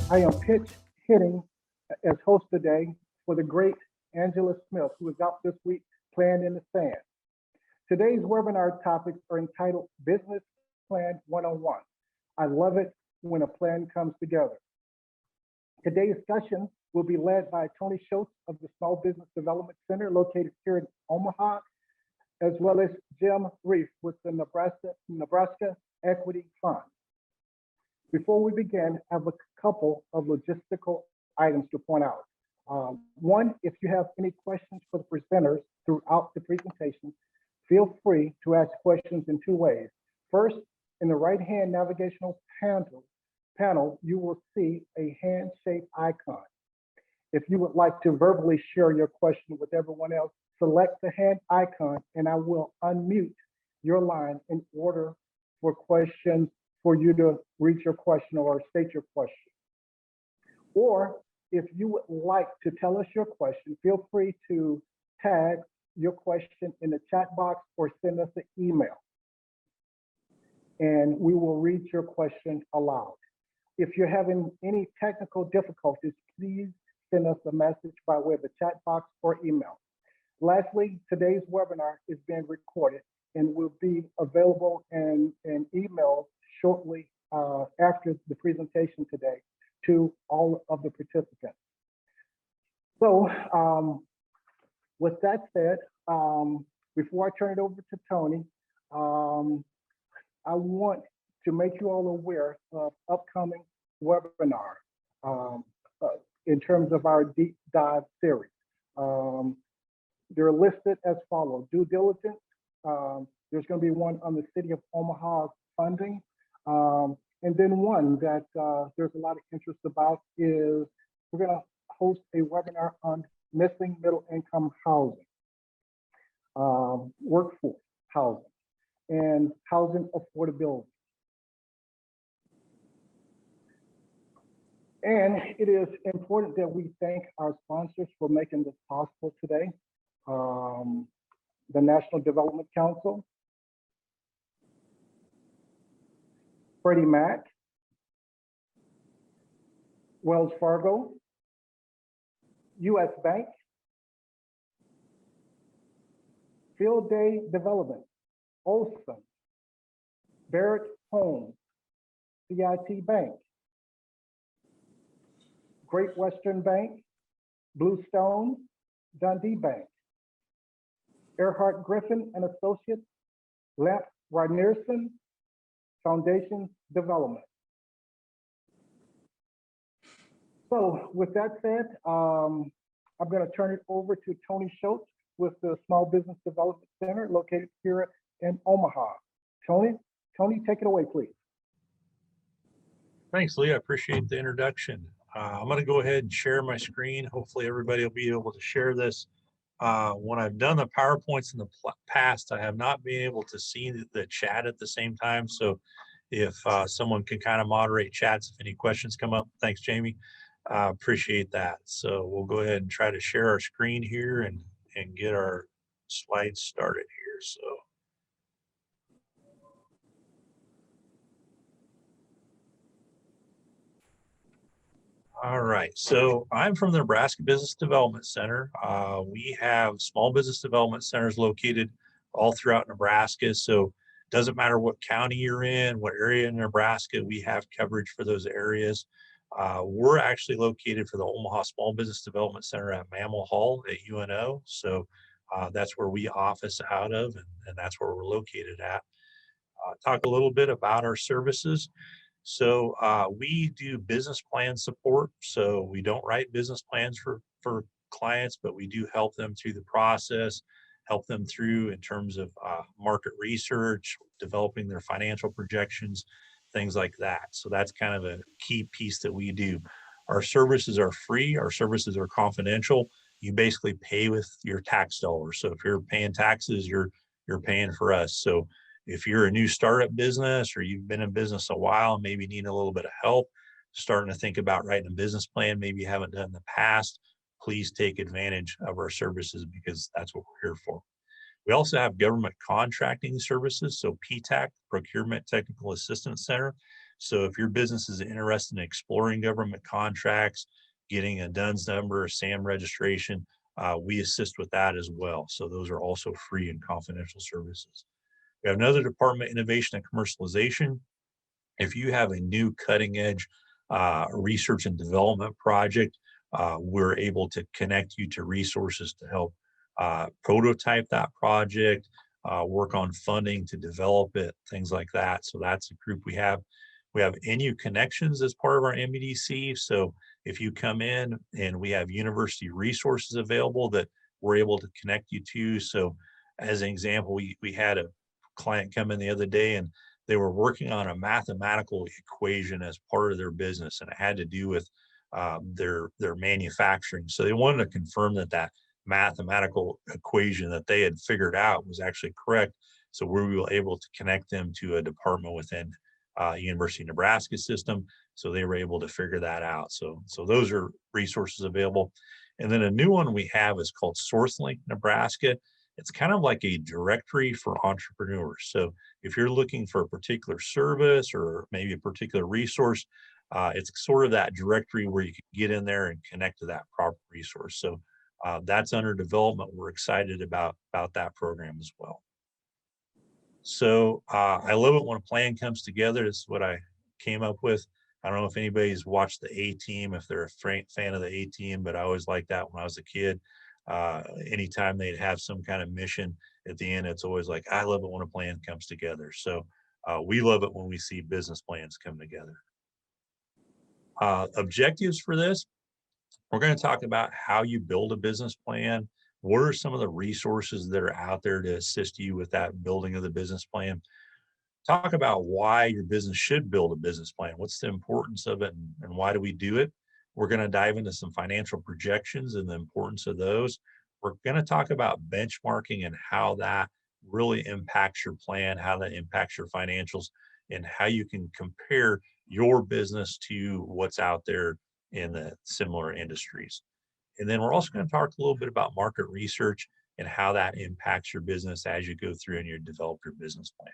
I am pitch hitting as host today for the great Angela Smith, who is out this week playing in the sand. Today's webinar topics are entitled Business Plan 101. I love it when a plan comes together. Today's session will be led by Tony Schultz of the Small Business Development Center located here in Omaha, as well as Jim Reef with the Nebraska Equity Fund. Before we begin, I have a couple of logistical items to point out. One, if you have any questions for the presenters throughout the presentation, feel free to ask questions in two ways. First, in the right-hand navigational panel, you will see a hand-shaped icon. If you would like to verbally share your question with everyone else, select the hand icon and I will unmute your line in order for you to read your question or state your question. Or if you would like to tell us your question, feel free to tag your question in the chat box or send us an email. And we will read your question aloud. If you're having any technical difficulties, please send us a message by way of the chat box or email. Lastly, today's webinar is being recorded and will be available in email shortly after the presentation today to all of the participants. So with that said, before I turn it over to Tony, I want to make you all aware of upcoming webinar in terms of our deep dive series. They're listed as follows: due diligence. There's going to be one on the City of Omaha funding. And then one that there's a lot of interest about is we're going to host a webinar on missing middle income housing, workforce housing, and housing affordability. And it is important that we thank our sponsors for making this possible today. The National Development Council, Freddie Mac, Wells Fargo, US Bank, Field Day Development, Olson, Barrett Homes, CIT Bank, Great Western Bank, Bluestone, Dundee Bank, Earhart Griffin and Associates, Lamp Rynearson, Foundation Development. So with that said, I'm going to turn it over to Tony Schultz with the Small Business Development Center located here in Omaha. Tony, take it away, please. Thanks, Lee. I appreciate the introduction. I'm going to go ahead and share my screen. Hopefully everybody will be able to share this. When I've done the PowerPoints in the past, I have not been able to see the chat at the same time. So if someone can kind of moderate chats, if any questions come up, thanks, Jamie. Appreciate that. So we'll go ahead and try to share our screen here and get our slides started here. So. All right, so I'm from the Nebraska Business Development Center. We have small business development centers located all throughout Nebraska. So it doesn't matter what county you're in, what area in Nebraska, we have coverage for those areas. We're actually located for the Omaha Small Business Development Center at Mammal Hall at UNO. So that's where we office out of, and that's where we're located at. Talk a little bit about our services. So we do business plan support. So we don't write business plans for clients, but we do help them through the process, help them through in terms of market research, developing their financial projections, things like that. So that's kind of a key piece that we do. Our services are free. Our services are confidential. You basically pay with your tax dollars. So if you're paying taxes, you're paying for us. So if you're a new startup business or you've been in business a while and maybe need a little bit of help, starting to think about writing a business plan, maybe you haven't done in the past, please take advantage of our services because that's what we're here for. We also have government contracting services. So PTAC, Procurement Technical Assistance Center. So if your business is interested in exploring government contracts, getting a DUNS number, a SAM registration, we assist with that as well. So those are also free and confidential services. We have another department, innovation and commercialization. If you have a new cutting edge research and development project, we're able to connect you to resources to help prototype that project, work on funding to develop it, things like that. So that's a group we have. We have NU Connections as part of our MEDC. So if you come in and we have university resources available that we're able to connect you to. So as an example, we had a client come in the other day and they were working on a mathematical equation as part of their business, and it had to do with their manufacturing. So they wanted to confirm that that mathematical equation that they had figured out was actually correct. So we were able to connect them to a department within University of Nebraska system. So they were able to figure that out. So those are resources available. And then a new one we have is called SourceLink Nebraska. It's kind of like a directory for entrepreneurs. So if you're looking for a particular service or maybe a particular resource, it's sort of that directory where you can get in there and connect to that proper resource. So that's under development. We're excited about that program as well. So I love it when a plan comes together. This is what I came up with. I don't know if anybody's watched the A-Team, if they're a fan of the A-Team, but I always liked that when I was a kid. Anytime they'd have some kind of mission at the end, it's always like, I love it when a plan comes together. So we love it when we see business plans come together. Objectives for this, we're going to talk about how you build a business plan. What are some of the resources that are out there to assist you with that building of the business plan? Talk about why your business should build a business plan. What's the importance of it and why do we do it? We're going to dive into some financial projections and the importance of those. We're going to talk about benchmarking and how that really impacts your plan, how that impacts your financials, and how you can compare your business to what's out there in the similar industries. And then we're also going to talk a little bit about market research and how that impacts your business as you go through and you develop your business plan.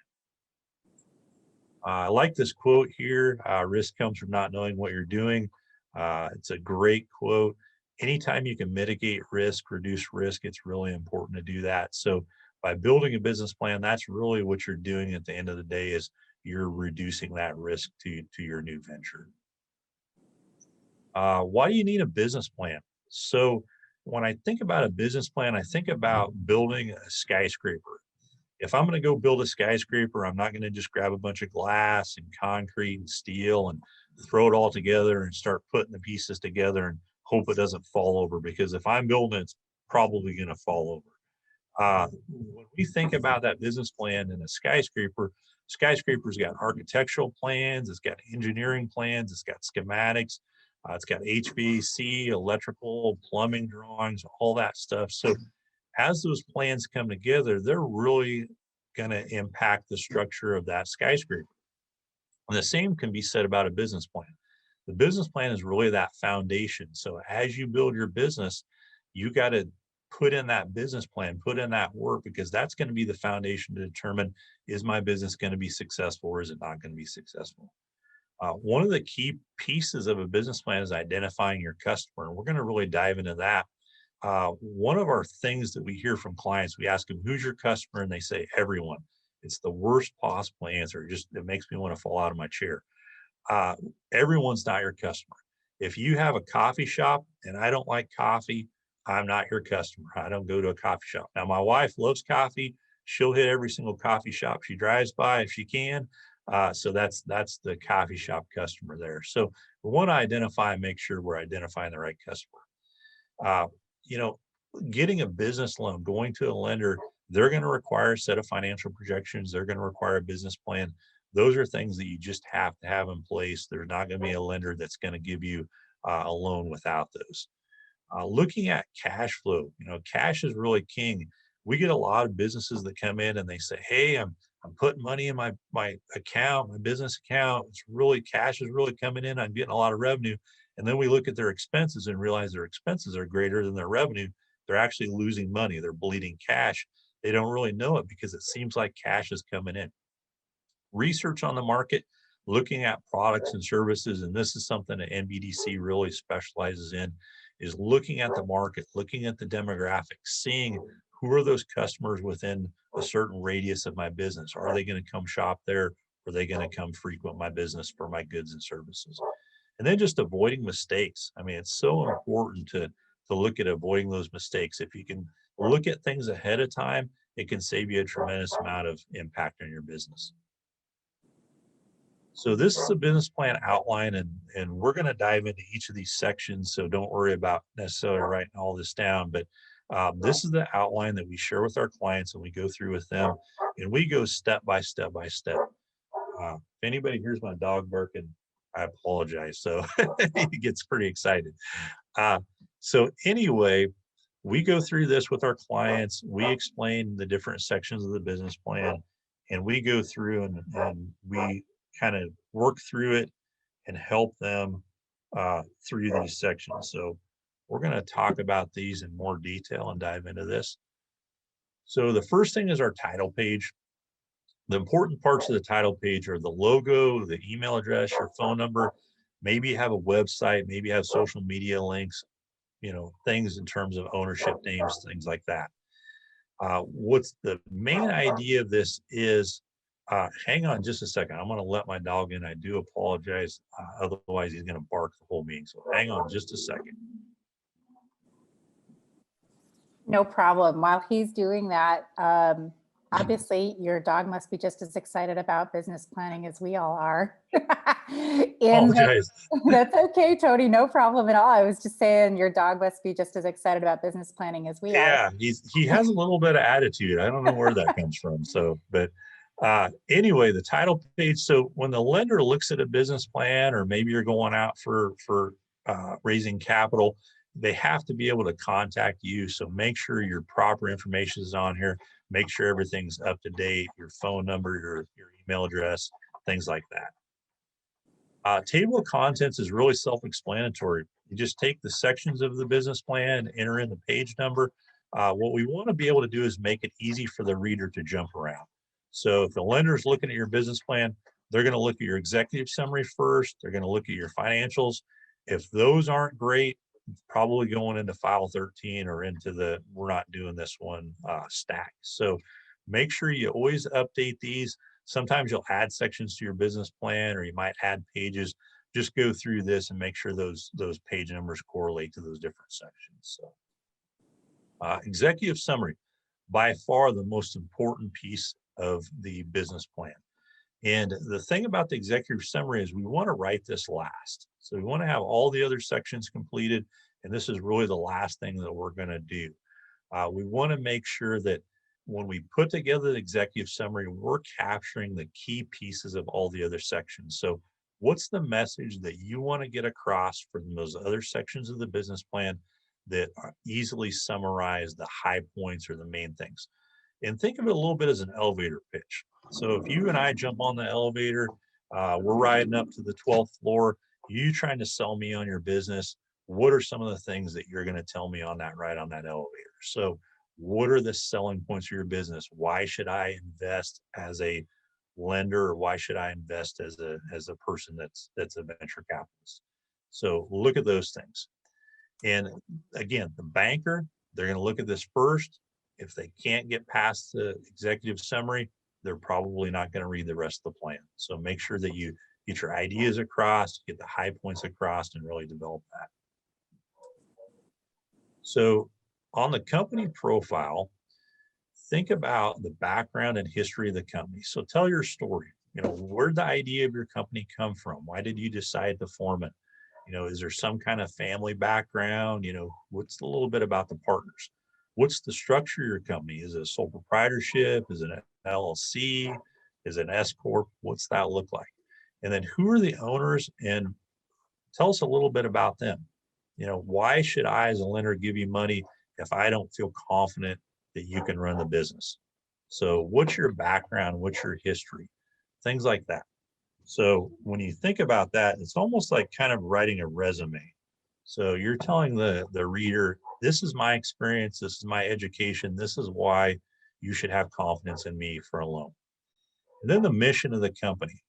I like this quote here, risk comes from not knowing what you're doing. It's a great quote. Anytime you can mitigate risk, reduce risk, it's really important to do that. So by building a business plan, that's really what you're doing at the end of the day is you're reducing that risk to your new venture. Why do you need a business plan? So when I think about a business plan, I think about building a skyscraper. If I'm going to go build a skyscraper, I'm not going to just grab a bunch of glass and concrete and steel and throw it all together and start putting the pieces together and hope it doesn't fall over, because if I'm building it, it's probably going to fall over. When we think about that business plan in a skyscraper's got architectural plans, it's got engineering plans, it's got schematics, it's got HVAC, electrical, plumbing drawings, all that stuff. So as those plans come together, they're really going to impact the structure of that skyscraper. And the same can be said about a business plan. The business plan is really that foundation. So as you build your business, you got to put in that business plan, put in that work, because that's going to be the foundation to determine, is my business going to be successful or is it not going to be successful? One of the key pieces of a business plan is identifying your customer. And we're going to really dive into that. One of our things that we hear from clients, we ask them, who's your customer? And they say, everyone. It's the worst possible answer. It makes me want to fall out of my chair. Everyone's not your customer. If you have a coffee shop and I don't like coffee, I'm not your customer. I don't go to a coffee shop. Now, my wife loves coffee. She'll hit every single coffee shop she drives by if she can. So that's the coffee shop customer there. So we want to identify and make sure we're identifying the right customer. Getting a business loan, going to a lender, they're going to require a set of financial projections. They're going to require a business plan. Those are things that you just have to have in place. There's not going to be a lender that's going to give you a loan without those. Looking at cash flow, cash is really king. We get a lot of businesses that come in and they say, hey, I'm putting money in my account, my business account. Cash is really coming in. I'm getting a lot of revenue. And then we look at their expenses and realize their expenses are greater than their revenue. They're actually losing money. They're bleeding cash. They don't really know it because it seems like cash is coming in. Research on the market. looking at products and services, and this is something that NBDC really specializes in, is looking at the market, looking at the demographics, seeing who are those customers within a certain radius of my business. Are they going to come shop there? Are they going to come frequent my business for my goods and services? And then just avoiding mistakes. I mean, it's so important to look at avoiding those mistakes. If you can look at things ahead of time, it can save you a tremendous amount of impact on your business. So this is a business plan outline, and we're going to dive into each of these sections. So don't worry about necessarily writing all this down, but this is the outline that we share with our clients and we go through with them, and we go step by step by step. If anybody hears my dog barking, I apologize. So he gets pretty excited. So anyway, we go through this with our clients. We explain the different sections of the business plan, and we go through and we kind of work through it and help them through these sections. So we're going to talk about these in more detail and dive into this. So the first thing is our title page. The important parts of the title page are the logo, the email address, your phone number. Maybe you have a website, maybe you have social media links, things in terms of ownership names, things like that. What's the main idea of this is, hang on just a second. I'm going to let my dog in. I do apologize. Otherwise, he's going to bark the whole meeting. So hang on just a second. No problem. While he's doing that, obviously your dog must be just as excited about business planning as we all are. That's okay, Tony. No problem at all. I was just saying your dog must be just as excited about business planning as we are. Yeah, he has a little bit of attitude. I don't know where that comes from. So, but anyway, the title page. So when the lender looks at a business plan, or maybe you're going out for raising capital, they have to be able to contact you. So make sure your proper information is on here. Make sure everything's up to date, your phone number, your email address, things like that. Table of contents is really self-explanatory. You just take the sections of the business plan, enter in the page number. What we want to be able to do is make it easy for the reader to jump around. So if the lender is looking at your business plan, they're going to look at your executive summary first. They're going to look at your financials. If those aren't great, probably going into file 13 or into the we're not doing this one stack. So make sure you always update these. Sometimes you'll add sections to your business plan, or you might add pages. Just go through this and make sure those page numbers correlate to those different sections. So executive summary, by far the most important piece of the business plan. And the thing about the executive summary is we want to write this last. So we want to have all the other sections completed, and this is really the last thing that we're going to do. We want to make sure that when we put together the executive summary, we're capturing the key pieces of all the other sections. So what's the message that you want to get across from those other sections of the business plan that easily summarize the high points or the main things? And think of it a little bit as an elevator pitch. So if you and I jump on the elevator, we're riding up to the 12th floor, you trying to sell me on your business, what are some of the things that you're going to tell me on that ride on that elevator? So what are the selling points of your business? Why should I invest as a lender, or why should I invest as a person that's a venture capitalist? So look at those things. And again, the banker, they're going to look at this first. If they can't get past the executive summary, they're probably not going to read the rest of the plan. So make sure that you get your ideas across, get the high points across, and really develop that. So on the company profile, think about the background and history of the company. So tell your story. Where'd the idea of your company come from? Why did you decide to form it? Is there some kind of family background? What's a little bit about the partners? What's the structure of your company? Is it a sole proprietorship? Is it an LLC? Is it an S Corp? What's that look like? And then who are the owners, and tell us a little bit about them. Why should I as a lender give you money if I don't feel confident that you can run the business? So what's your background? What's your history? Things like that. So when you think about that, it's almost like kind of writing a resume. So you're telling the reader, this is my experience, this is my education, this is why you should have confidence in me for a loan. And then the mission of the company.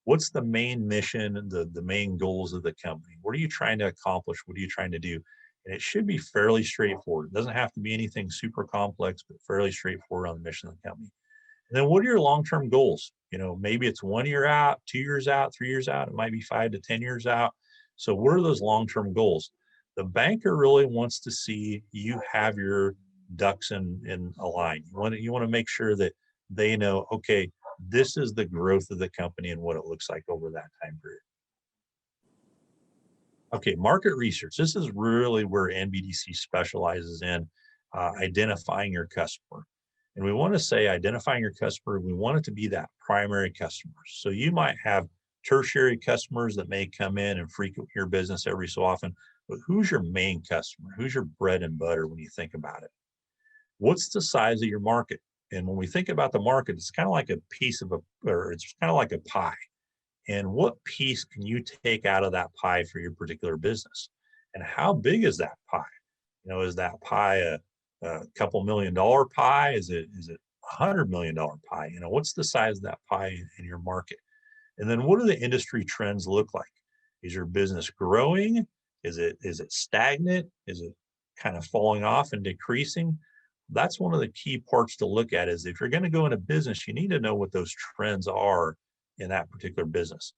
What's the main mission, the main goals of the company? What are you trying to accomplish? What are you trying to do? And it should be fairly straightforward. It doesn't have to be anything super complex, but fairly straightforward on the mission of the company. And then what are your long-term goals? Maybe it's 1 year out, 2 years out, 3 years out. It might be 5 to 10 years out. So what are those long-term goals? The banker really wants to see you have your ducks in a line. You want to make sure that they know, okay, this is the growth of the company and what it looks like over that time period. Okay, market research. This is really where NBDC specializes in identifying your customer. And we want to say identifying your customer, we want it to be that primary customer. So you might have tertiary customers that may come in and frequent your business every so often, but who's your main customer? Who's your bread and butter when you think about it? What's the size of your market? And when we think about the market, it's kind of like a piece of or it's kind of like a pie. And what piece can you take out of that pie for your particular business? And how big is that pie? Is that pie a couple $1 million pie? Is it $100 million pie? What's the size of that pie in your market? And then what do the industry trends look like? Is your business growing? Is it stagnant? Is it kind of falling off and decreasing? That's one of the key parts to look at. Is if you're going to go into business, you need to know what those trends are in that particular business.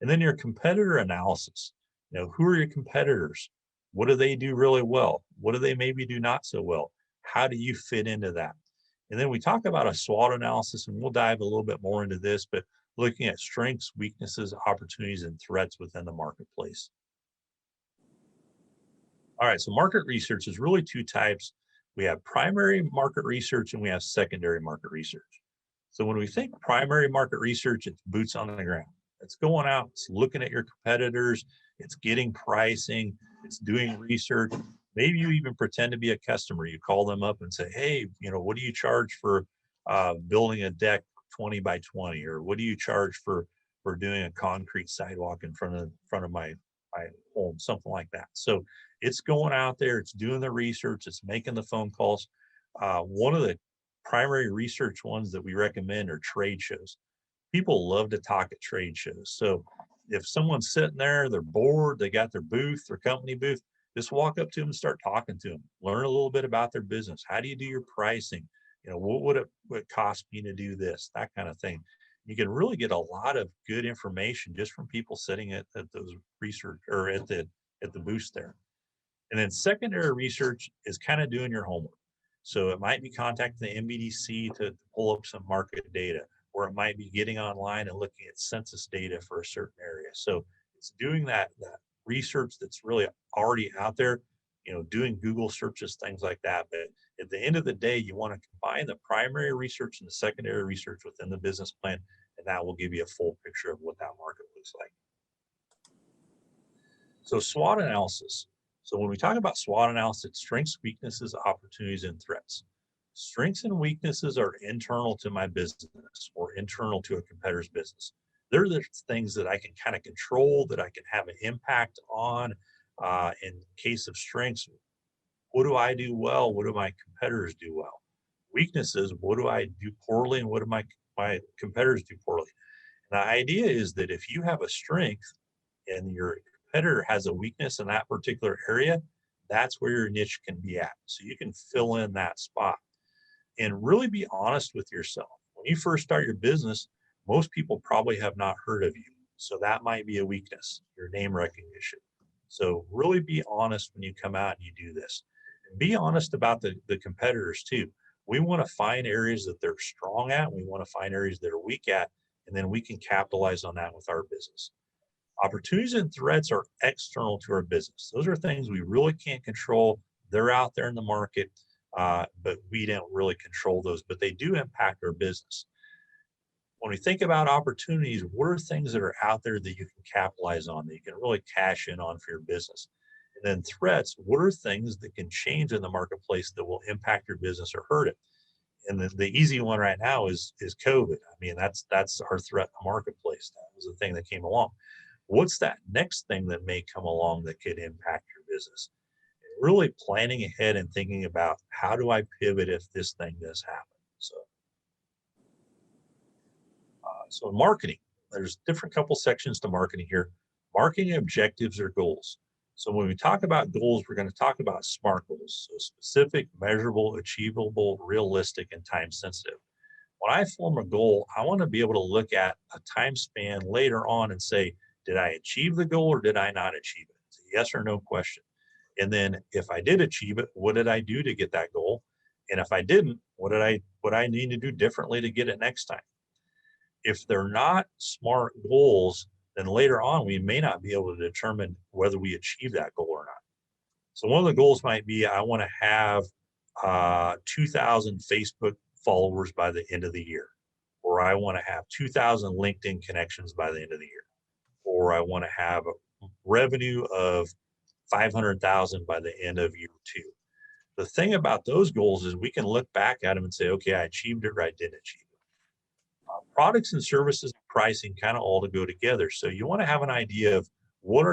And then your competitor analysis. Who are your competitors? What do they do really well? What do they maybe do not so well? How do you fit into that? And then we talk about a SWOT analysis, and we'll dive a little bit more into this, but looking at strengths, weaknesses, opportunities, and threats within the marketplace. All right, so market research is really two types. We have primary market research and we have secondary market research. So when we think primary market research, it's boots on the ground. It's going out, it's looking at your competitors, it's getting pricing, it's doing research. Maybe you even pretend to be a customer. You call them up and say, hey, what do you charge for building a deck 20 by 20? Or what do you charge for doing a concrete sidewalk in front of my home, something like that. So it's going out there, it's doing the research, it's making the phone calls. One of the primary research ones that we recommend are trade shows. People love to talk at trade shows. So if someone's sitting there, they're bored, they got their booth, their company booth, just walk up to them and start talking to them. Learn a little bit about their business. How do you do your pricing? What would it cost me to do this? That kind of thing. You can really get a lot of good information just from people sitting at those research or at the booths there. And then secondary research is kind of doing your homework. So it might be contacting the NBDC to pull up some market data, or it might be getting online and looking at census data for a certain area. So it's doing that research that's really already out there, doing Google searches, things like that. But at the end of the day, you want to combine the primary research and the secondary research within the business plan, and that will give you a full picture of what that market looks like. So SWOT analysis. So when we talk about SWOT analysis, strengths, weaknesses, opportunities, and threats. Strengths and weaknesses are internal to my business or internal to a competitor's business. They're the things that I can kind of control, that I can have an impact on. In case of strengths, what do I do well? What do my competitors do well? Weaknesses, what do I do poorly and what do my competitors do poorly? And the idea is that if you have a strength and your competitor has a weakness in that particular area, that's where your niche can be at. So you can fill in that spot and really be honest with yourself. When you first start your business, most people probably have not heard of you. So that might be a weakness, your name recognition. So really be honest when you come out and you do this. And be honest about the competitors too. We want to find areas that they're strong at. We want to find areas that are weak at, and then we can capitalize on that with our business. Opportunities and threats are external to our business. Those are things we really can't control. They're out there in the market, but we don't really control those, but they do impact our business. When we think about opportunities, what are things that are out there that you can capitalize on, that you can really cash in on for your business? And then threats, what are things that can change in the marketplace that will impact your business or hurt it? And the easy one right now is COVID. I mean, that's our threat in the marketplace. That was the thing that came along. What's that next thing that may come along that could impact your business? And really planning ahead and thinking about, how do I pivot if this thing does happen? So marketing, there's different couple sections to marketing here. Marketing objectives or goals. So when we talk about goals, we're going to talk about SMART goals. So specific, measurable, achievable, realistic, and time sensitive. When I form a goal, I want to be able to look at a time span later on and say, did I achieve the goal or did I not achieve it? It's a yes or no question. And then if I did achieve it, what did I do to get that goal? And if I didn't, what I need to do differently to get it next time? If they're not SMART goals, then later on we may not be able to determine whether we achieve that goal or not. So one of the goals might be I want to have 2,000 Facebook followers by the end of the year, or I want to have 2,000 LinkedIn connections by the end of the year, or I want to have a revenue of 500,000 by the end of year 2. The thing about those goals is we can look back at them and say, okay, I achieved it or I didn't achieve it. Products and services and pricing kind of all to go together. So you want to have an idea of what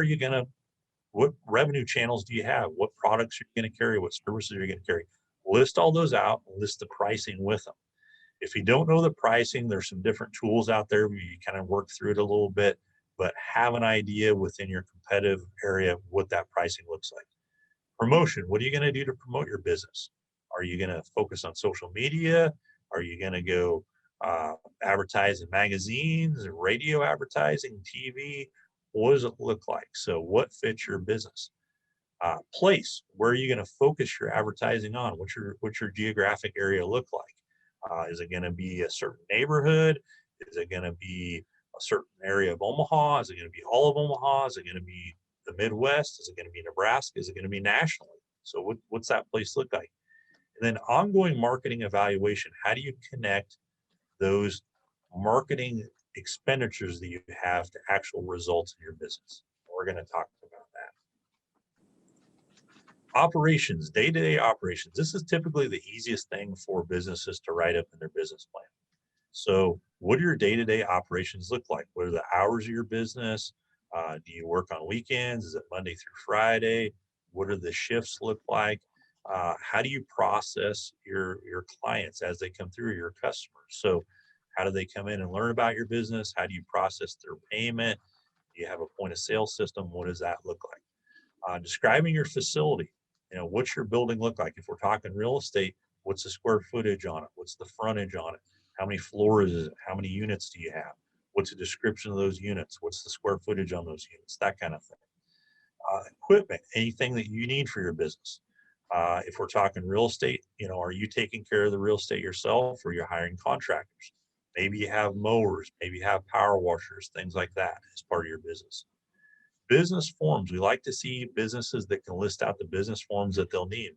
revenue channels do you have? What products are you going to carry? What services are you going to carry? List all those out, list the pricing with them. If you don't know the pricing, there's some different tools out there where you kind of work through it a little bit, but have an idea within your competitive area what that pricing looks like. Promotion, what are you going to do to promote your business? Are you going to focus on social media? Are you going to go advertise in magazines, radio advertising, TV? What does it look like? So what fits your business? Place, where are you going to focus your advertising on? What's your geographic area look like? Is it going to be a certain neighborhood? Is it going to be a certain area of Omaha? Is it going to be all of Omaha? Is it going to be the Midwest? Is it going to be Nebraska? Is it going to be nationally? So what's that place look like? And then ongoing marketing evaluation. How do you connect those marketing expenditures that you have to actual results in your business? We're going to talk about that. Operations, day-to-day operations. This is typically the easiest thing for businesses to write up in their business plan. So what do your day-to-day operations look like? What are the hours of your business? Do you work on weekends? Is it Monday through Friday? What do the shifts look like? How do you process your clients as they come through, your customers? So how do they come in and learn about your business? How do you process their payment? Do you have a point of sale system? What does that look like? Describing your facility. What's your building look like? If we're talking real estate, what's the square footage on it? What's the frontage on it? How many floors is it? How many units do you have? What's the description of those units? What's the square footage on those units? That kind of thing. Equipment, anything that you need for your business. If we're talking real estate, are you taking care of the real estate yourself or you're hiring contractors? Maybe you have mowers, maybe you have power washers, things like that as part of your business. Business forms. We like to see businesses that can list out the business forms that they'll need.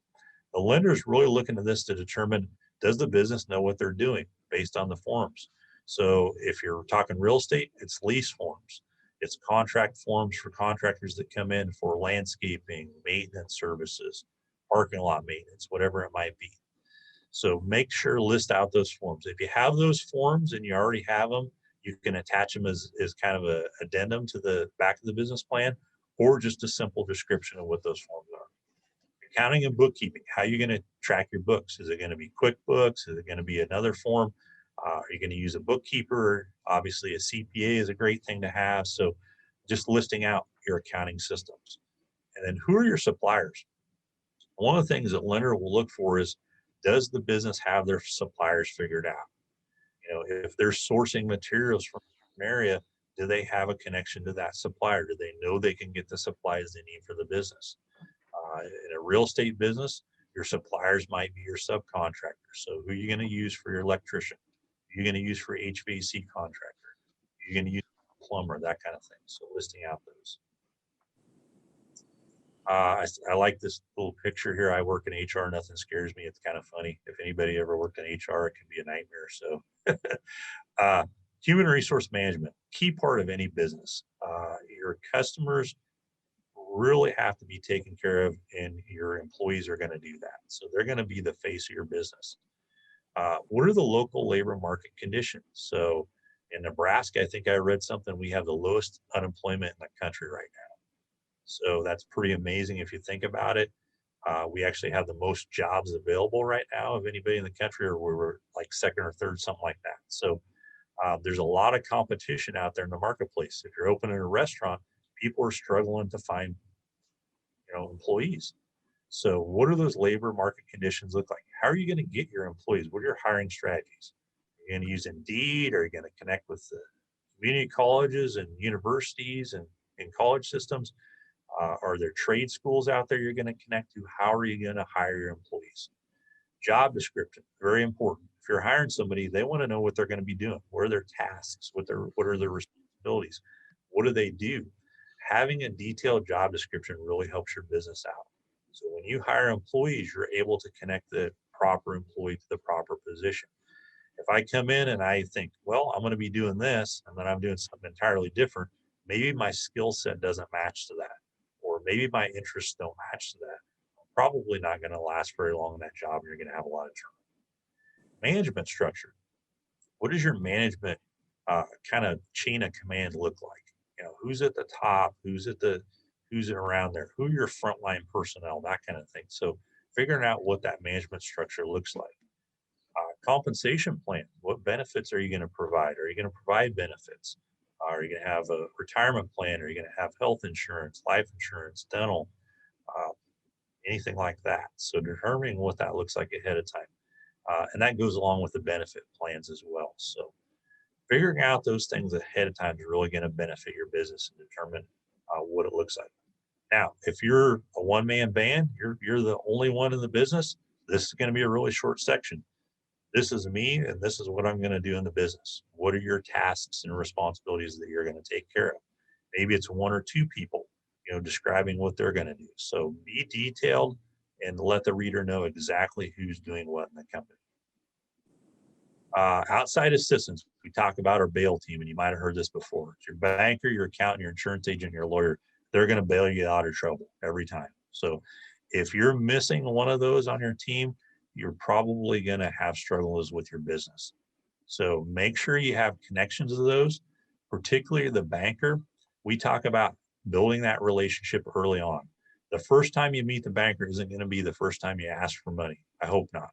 The lender is really looking at this to determine, does the business know what they're doing based on the forms? So if you're talking real estate, it's lease forms. It's contract forms for contractors that come in for landscaping, maintenance services, parking lot maintenance, whatever it might be. So make sure list out those forms. If you have those forms and you already have them, you can attach them as kind of an addendum to the back of the business plan, or just a simple description of what those forms are. Accounting and bookkeeping. How are you going to track your books? Is it going to be QuickBooks? Is it going to be another form? Are you going to use a bookkeeper? Obviously, a CPA is a great thing to have. So just listing out your accounting systems. And then who are your suppliers? One of the things that lender will look for is, does the business have their suppliers figured out? If they're sourcing materials from an area, do they have a connection to that supplier? Do they know they can get the supplies they need for the business? In a real estate business, your suppliers might be your subcontractors. So who are you going to use for your electrician? Who are you going to use for HVAC contractor? Who are you going to use for a plumber? That kind of thing. So listing out those. I like this little picture here. I work in HR. Nothing scares me. It's kind of funny. If anybody ever worked in HR, it can be a nightmare. So human resource management, key part of any business. Your customers really have to be taken care of, and your employees are going to do that. So they're going to be the face of your business. What are the local labor market conditions? So in Nebraska, I think I read something, we have the lowest unemployment in the country right now. So that's pretty amazing if you think about it. We actually have the most jobs available right now of anybody in the country, or we were like second or third, something like that. So There's a lot of competition out there in the marketplace. If you're opening a restaurant, people are struggling to find, employees. So what do those labor market conditions look like? How are you going to get your employees? What are your hiring strategies? Are you going to use Indeed? Are you going to connect with the community colleges and universities and college systems? Are there trade schools out there you're going to connect to? How are you going to hire your employees? Job description, very important. If you're hiring somebody, they want to know what they're going to be doing. What are their tasks? What are their responsibilities? What do they do? Having a detailed job description really helps your business out. So when you hire employees, you're able to connect the proper employee to the proper position. If I come in and I think, well, I'm going to be doing this, and then I'm doing something entirely different, maybe my skill set doesn't match to that, or maybe my interests don't match to that. I'm probably not going to last very long in that job, and you're going to have a lot of turnover. Management structure. What does your management kind of chain of command look like? Who's at the top? Who's around there? Who are your frontline personnel? That kind of thing. So figuring out what that management structure looks like. Compensation plan. What benefits are you going to provide? Are you going to provide benefits? Are you going to have a retirement plan? Are you going to have health insurance, life insurance, dental, uh, anything like that? So determining what that looks like ahead of time. And that goes along with the benefit plans as well. So figuring out those things ahead of time is really going to benefit your business and determine what it looks like. Now, if you're a one-man band, you're the only one in the business, this is going to be a really short section. This is me, and this is what I'm going to do in the business. What are your tasks and responsibilities that you're going to take care of? Maybe it's one or two people, describing what they're going to do. So be detailed and let the reader know exactly who's doing what in the company. Outside assistance, we talk about our bail team, and you might have heard this before. It's your banker, your accountant, your insurance agent, your lawyer. They're going to bail you out of trouble every time. So if you're missing one of those on your team, you're probably going to have struggles with your business. So make sure you have connections to those, particularly the banker. We talk about building that relationship early on. The first time you meet the banker isn't going to be the first time you ask for money. I hope not.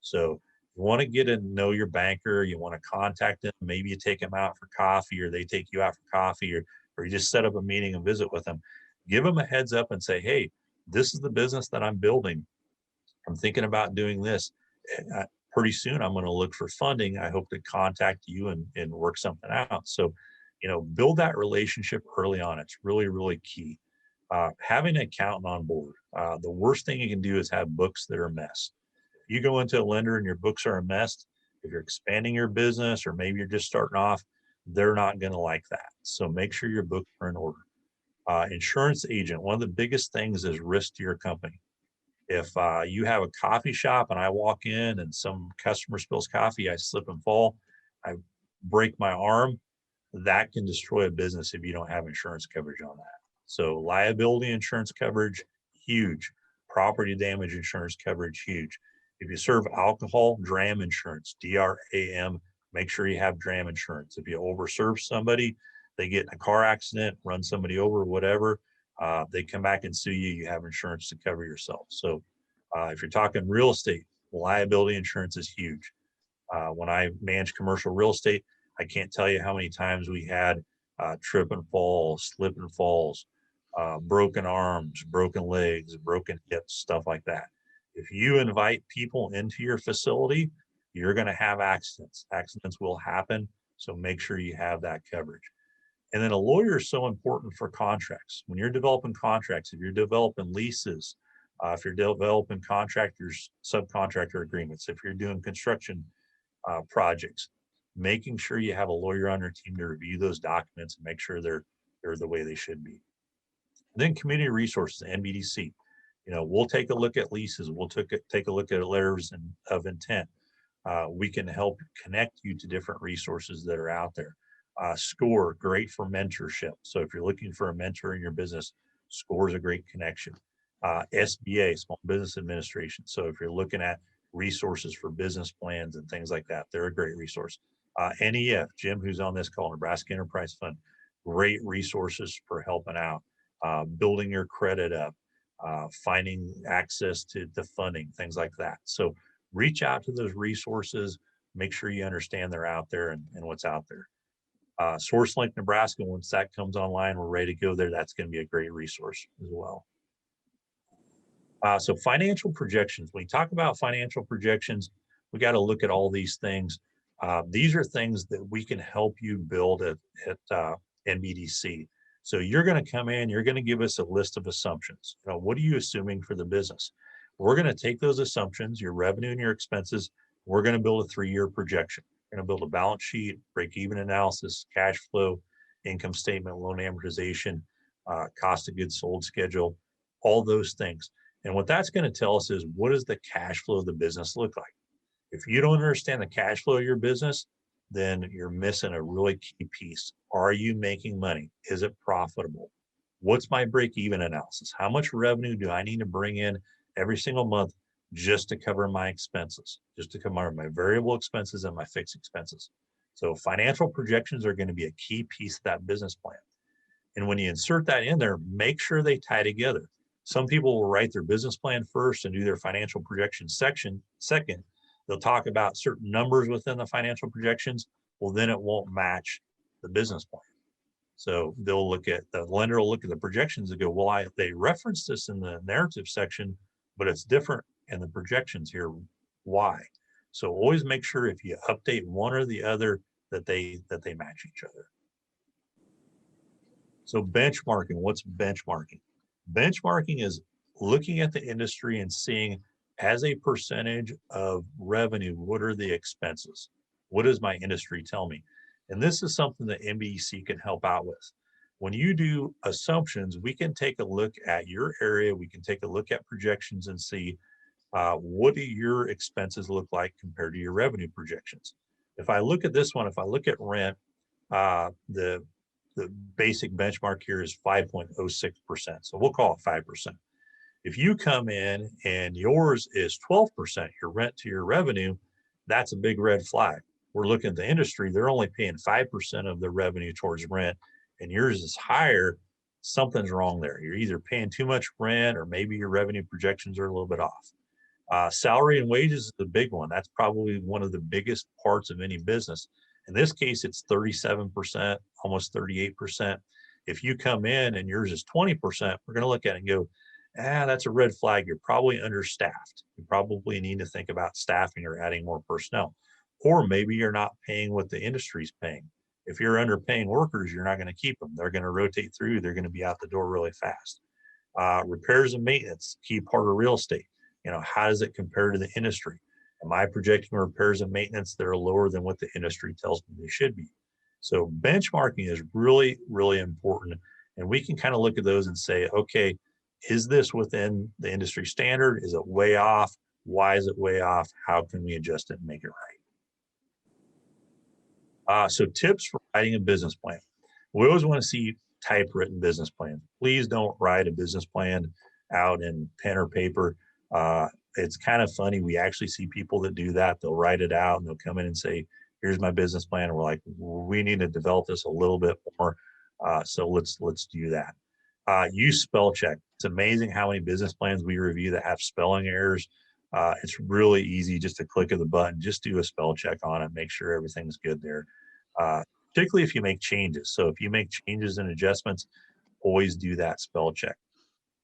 So you want to get to know your banker. You want to contact them. Maybe you take them out for coffee, or they take you out for coffee, or you just set up a meeting and visit with them. Give them a heads up and say, hey, this is the business that I'm building. I'm thinking about doing this. Pretty soon I'm going to look for funding. I hope to contact you and work something out. So, build that relationship early on. It's really, really key. Having an accountant on board. The worst thing you can do is have books that are a mess. If you go into a lender and your books are a mess, if you're expanding your business, or maybe you're just starting off, they're not going to like that. So make sure your books are in order. Insurance agent. One of the biggest things is risk to your company. If you have a coffee shop and I walk in and some customer spills coffee, I slip and fall, I break my arm, that can destroy a business if you don't have insurance coverage on that. So liability insurance coverage, huge. Property damage insurance coverage, huge. If you serve alcohol, DRAM insurance, DRAM, make sure you have DRAM insurance. If you overserve somebody, they get in a car accident, run somebody over, whatever, they come back and sue you, you have insurance to cover yourself. So if you're talking real estate, liability insurance is huge. When I manage commercial real estate, I can't tell you how many times we had trip and falls, slip and falls, broken arms, broken legs, broken hips, stuff like that. If you invite people into your facility, you're going to have accidents. Accidents will happen. So make sure you have that coverage. And then a lawyer is so important for contracts. When you're developing contracts, if you're developing leases, if you're developing contractors, subcontractor agreements, if you're doing construction projects, making sure you have a lawyer on your team to review those documents and make sure they're the way they should be. And then community resources, NBDC. We'll take a look at leases. We'll take a look at letters of intent. We can help connect you to different resources that are out there. SCORE, great for mentorship. So if you're looking for a mentor in your business, SCORE is a great connection. SBA, Small Business Administration. So if you're looking at resources for business plans and things like that, they're a great resource. NEF, Jim, who's on this call, Nebraska Enterprise Fund, great resources for helping out, building your credit up, finding access to funding, things like that. So reach out to those resources, make sure you understand they're out there and what's out there. SourceLink Nebraska, once that comes online, we're ready to go there. That's going to be a great resource as well. So financial projections, when we talk about financial projections, we got to look at all these things. These are things that we can help you build at NBDC. So you're going to come in, you're going to give us a list of assumptions. What are you assuming for the business? We're going to take those assumptions, your revenue and your expenses. We're going to build a 3-year projection. We're going to build a balance sheet, break-even analysis, cash flow, income statement, loan amortization, cost of goods sold schedule, all those things. And what that's going to tell us is, what does the cash flow of the business look like? If you don't understand the cash flow of your business, then you're missing a really key piece. Are you making money? Is it profitable? What's my break-even analysis? How much revenue do I need to bring in every single month just to cover my expenses, just to cover my variable expenses and my fixed expenses? So financial projections are going to be a key piece of that business plan. And when you insert that in there, make sure they tie together. Some people will write their business plan first and do their financial projections section second. They'll talk about certain numbers within the financial projections. Well, then it won't match the business plan. So they'll look at, the lender will look at the projections and go, well, they referenced this in the narrative section, but it's different in the projections here. Why? So always make sure if you update one or the other that they match each other. So benchmarking, what's benchmarking? Benchmarking is looking at the industry and seeing, as a percentage of revenue, what are the expenses? What does my industry tell me? And this is something that NBDC can help out with. When you do assumptions, we can take a look at your area. We can take a look at projections and see what do your expenses look like compared to your revenue projections. If I look at this one, if I look at rent, the basic benchmark here is 5.06%. So we'll call it 5%. If you come in and yours is 12%, your rent to your revenue, that's a big red flag. We're looking at the industry, they're only paying 5% of their revenue towards rent, and yours is higher. Something's wrong there. You're either paying too much rent, or maybe your revenue projections are a little bit off. Salary and wages is the big one. That's probably one of the biggest parts of any business. In this case, it's 37%, almost 38%. If you come in and yours is 20%, we're going to look at it and go, that's a red flag. You're probably understaffed. You probably need to think about staffing or adding more personnel. Or maybe you're not paying what the industry's paying. If you're underpaying workers, you're not going to keep them. They're going to rotate through. They're going to be out the door really fast. Repairs and maintenance, key part of real estate. How does it compare to the industry? Am I projecting repairs and maintenance that are lower than what the industry tells me they should be? So benchmarking is really, really important. And we can kind of look at those and say, okay, is this within the industry standard? Is it way off? Why is it way off? How can we adjust it and make it right? So tips for writing a business plan. We always want to see typewritten business plans. Please don't write a business plan out in pen or paper. It's kind of funny. We actually see people that do that. They'll write it out and they'll come in and say, here's my business plan. And we're like, we need to develop this a little bit more. So let's do that. Use spell check. It's amazing how many business plans we review that have spelling errors. It's really easy just to click of the button, just do a spell check on it, make sure everything's good there. Particularly if you make changes. So if you make changes and adjustments, always do that spell check.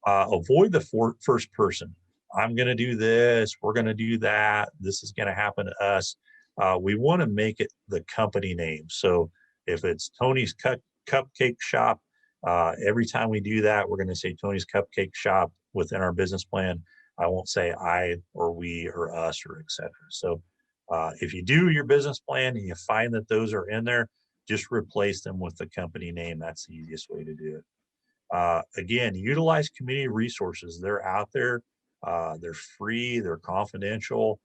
Avoid the first person. I'm going to do this. We're going to do that. This is going to happen to us. We want to make it the company name. So if it's Tony's Cupcake Shop, every time we do that, we're going to say Tony's Cupcake Shop within our business plan. I won't say I or we or us or etc. So if you do your business plan and you find that those are in there, just replace them with the company name. That's the easiest way to do it. Again, utilize community resources. They're out there. They're free. They're confidential.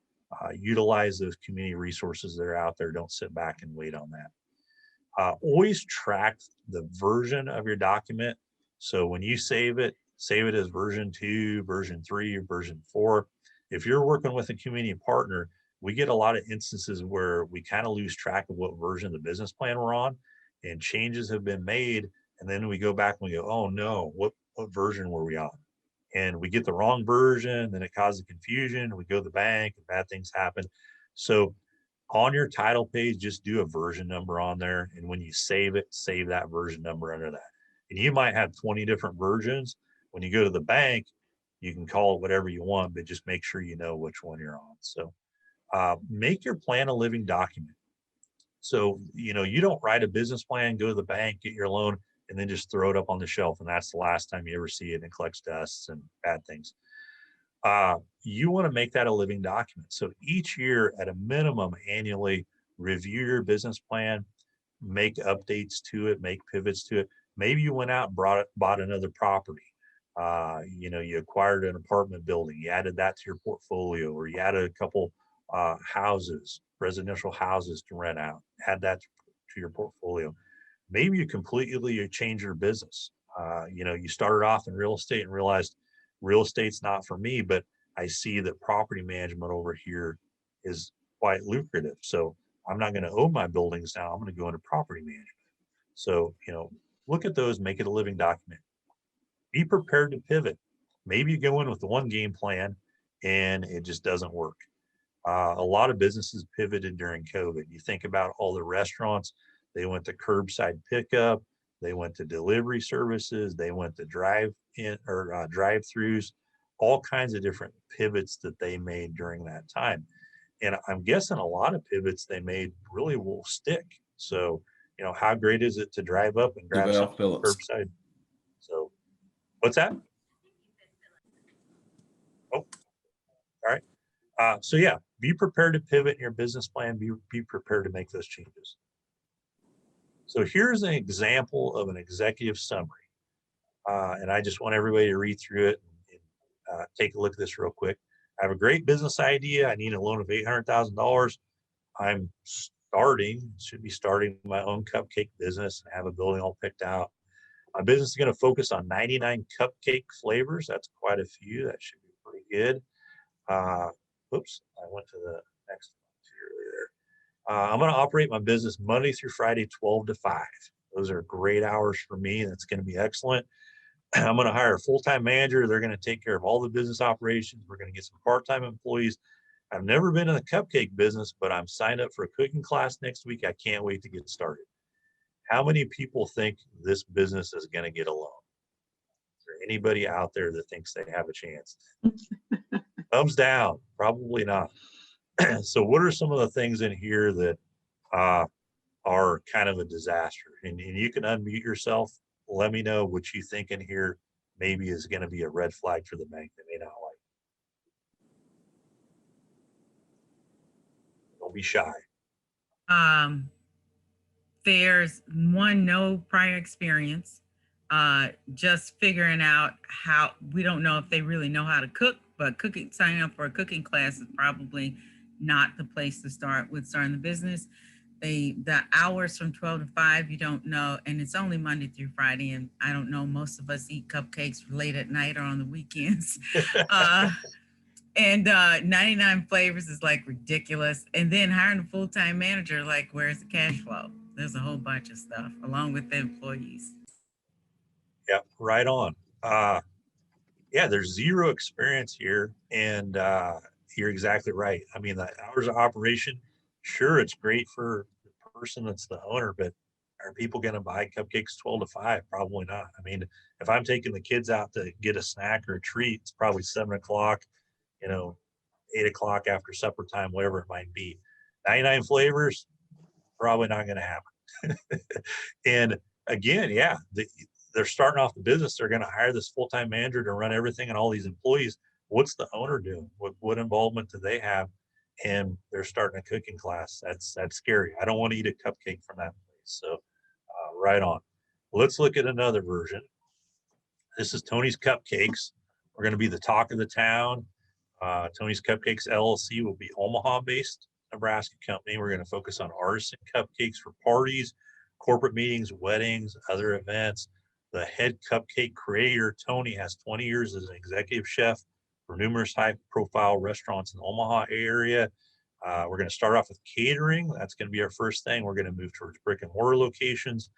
Utilize those community resources that are out there. Don't sit back and wait on that. Always track the version of your document. So when you save it as version 2, version 3, or version 4. If you're working with a community partner, we get a lot of instances where we kind of lose track of what version of the business plan we're on, and changes have been made. And then we go back and we go, oh no, what version were we on? And we get the wrong version, then it causes confusion. We go to the bank and bad things happen. So On your title page, just do a version number on there. And when you save it, save that version number under that. And you might have 20 different versions. When you go to the bank, you can call it whatever you want, but just make sure you know which one you're on. So make your plan a living document. So, you don't write a business plan, go to the bank, get your loan, and then just throw it up on the shelf. And that's the last time you ever see it, and it collects dust and bad things. You want to make that a living document. So each year, at a minimum, annually review your business plan, make updates to it, make pivots to it. Maybe you went out and bought another property. You acquired an apartment building, you added that to your portfolio, or you added a couple houses, residential houses to rent out, add that to your portfolio. Maybe you completely change your business. You started off in real estate and realized real estate's not for me, but I see that property management over here is quite lucrative. So I'm not going to own my buildings now. I'm going to go into property management. So, look at those, make it a living document. Be prepared to pivot. Maybe you go in with the one game plan and it just doesn't work. A lot of businesses pivoted during COVID. You think about all the restaurants, they went to curbside pickup, they went to delivery services, they went to drive-in or drive-throughs, all kinds of different pivots that they made during that time. And I'm guessing a lot of pivots they made really will stick. So, how great is it to drive up and grab Val some Phillips. curbside? So, what's that? Oh, all right. So yeah, be prepared to pivot in your business plan. Be prepared to make those changes. So here's an example of an executive summary. And I just want everybody to read through it and take a look at this real quick. I have a great business idea. I need a loan of $800,000. I'm should be starting my own cupcake business and have a building all picked out. My business is going to focus on 99 cupcake flavors. That's quite a few. That should be pretty good. Oops, I went to the next one there. I'm going to operate my business Monday through Friday, 12 to 5. Those are great hours for me. That's going to be excellent. I'm going to hire a full-time manager. They're going to take care of all the business operations. We're going to get some part-time employees. I've never been in the cupcake business, but I'm signed up for a cooking class next week. I can't wait to get started. How many people think this business is going to get a loan? Is there anybody out there that thinks they have a chance? Thumbs down. Probably not. So what are some of the things in here that are kind of a disaster? And you can unmute yourself. Let me know what you think in here maybe is going to be a red flag for the bank they may not like. Don't be shy. There's one, no prior experience. Just figuring out how, we don't know if they really know how to cook, but signing up for a cooking class is probably not the place to start with starting the business. The hours from 12 to 5, you don't know, and it's only Monday through Friday, and I don't know, most of us eat cupcakes late at night or on the weekends. And 99 flavors is like ridiculous. And then hiring a full-time manager, like, where's the cash flow? There's a whole bunch of stuff along with the employees. Yeah, right on. Yeah, there's zero experience here, and you're exactly right. I mean, the hours of operation, sure, it's great for the person that's the owner, but are people going to buy cupcakes 12 to 5? Probably not. I mean, if I'm taking the kids out to get a snack or a treat, it's probably 7 o'clock, 8 o'clock after supper time, whatever it might be. 99 flavors, probably not going to happen. And again, yeah, they're starting off the business. They're going to hire this full-time manager to run everything and all these employees. What's the owner doing? What involvement do they have? And they're starting a cooking class. That's scary. I don't want to eat a cupcake from that place. So right on. Let's look at another version. This is Tony's Cupcakes. We're going to be the talk of the town. Tony's Cupcakes LLC will be Omaha-based Nebraska company. We're going to focus on artisan cupcakes for parties, corporate meetings, weddings, other events. The head cupcake creator, Tony, has 20 years as an executive chef for numerous high-profile restaurants in the Omaha area. We're going to start off with catering. That's going to be our first thing. We're going to move towards brick and mortar locations,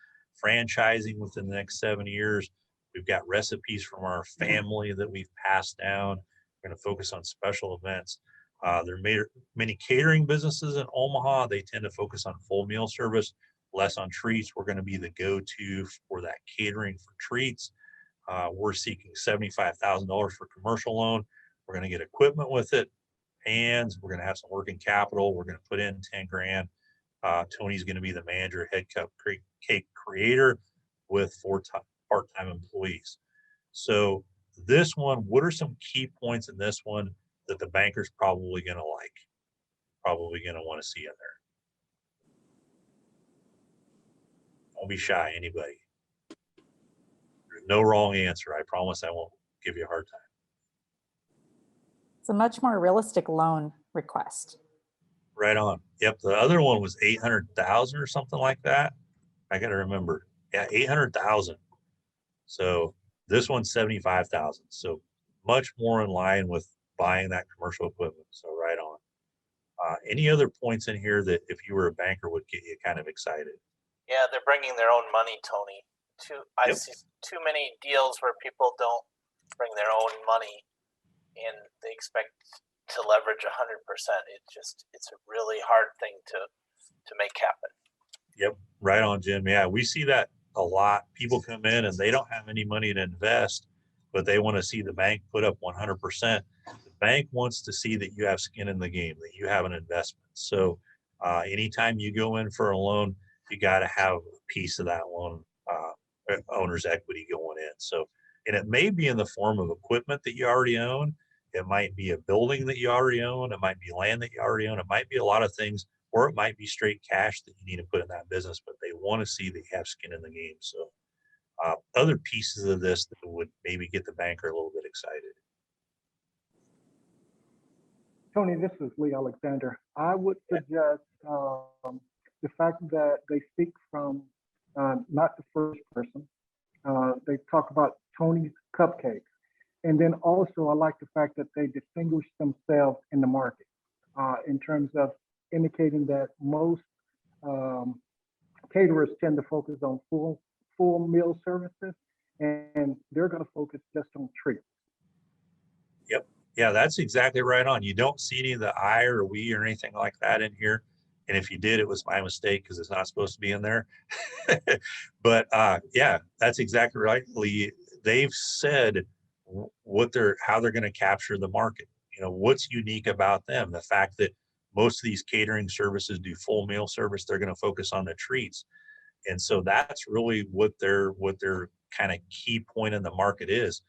franchising within the next 7 years. We've got recipes from our family that we've passed down. We're going to focus on special events. There are many catering businesses in Omaha. They tend to focus on full meal service, less on treats. We're going to be the go-to for that catering for treats. We're seeking $75,000 for commercial loan. We're going to get equipment with it, and we're going to have some working capital. We're going to put in 10 grand. Tony's going to be the manager, head cupcake creator with 4 part-time employees. So this one, what are some key points in this one that the banker's probably going to like, probably going to want to see in there? Don't be shy, anybody. There's no wrong answer. I promise I won't give you a hard time. It's a much more realistic loan request. Right on. Yep. The other one was 800,000 or something like that. I got to remember. Yeah, 800,000. So this one's 75,000. So much more in line with buying that commercial equipment. So right on. Any other points in here that if you were a banker would get you kind of excited? Yeah, they're bringing their own money, Tony. I Yep. see too many deals where people don't bring their own money and they expect to leverage 100%. It's a really hard thing to make happen. Yep. Right on, Jim. Yeah, we see that a lot. People come in and they don't have any money to invest, but they want to see the bank put up 100%. The bank wants to see that you have skin in the game, that you have an investment. So anytime you go in for a loan, you got to have a piece of that loan owner's equity going in. So, and it may be in the form of equipment that you already own. It might be a building that you already own. It might be land that you already own. It might be a lot of things, or it might be straight cash that you need to put in that business, but they want to see that you have skin in the game. So other pieces of this that would maybe get the banker a little bit excited. Tony, this is Lee Alexander. I would suggest the fact that they speak from not the first person. They talk about Tony's Cupcakes. And then also, I like the fact that they distinguish themselves in the market in terms of indicating that most caterers tend to focus on full meal services, and they're going to focus just on treats. Yep. Yeah, that's exactly right on. You don't see any of the I or we or anything like that in here. And if you did, it was my mistake because it's not supposed to be in there. But yeah, that's exactly right, Lee. They've said how they're going to capture the market. You know, what's unique about them? The fact that most of these catering services do full meal service, they're going to focus on the treats. And so that's really what their kind of key point in the market is.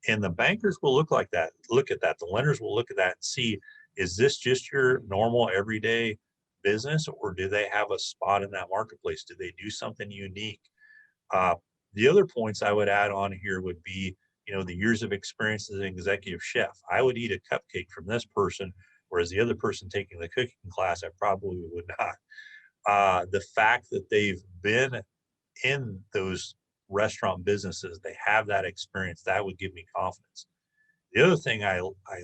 And the bankers will look at that. The lenders will look at that and see, is this just your normal everyday business, or do they have a spot in that marketplace? Do they do something unique? The other points I would add on here would be, you know, the years of experience as an executive chef. I would eat a cupcake from this person, whereas the other person taking the cooking class, I probably would not. The fact that they've been in those restaurant businesses, they have that experience, that would give me confidence. The other thing I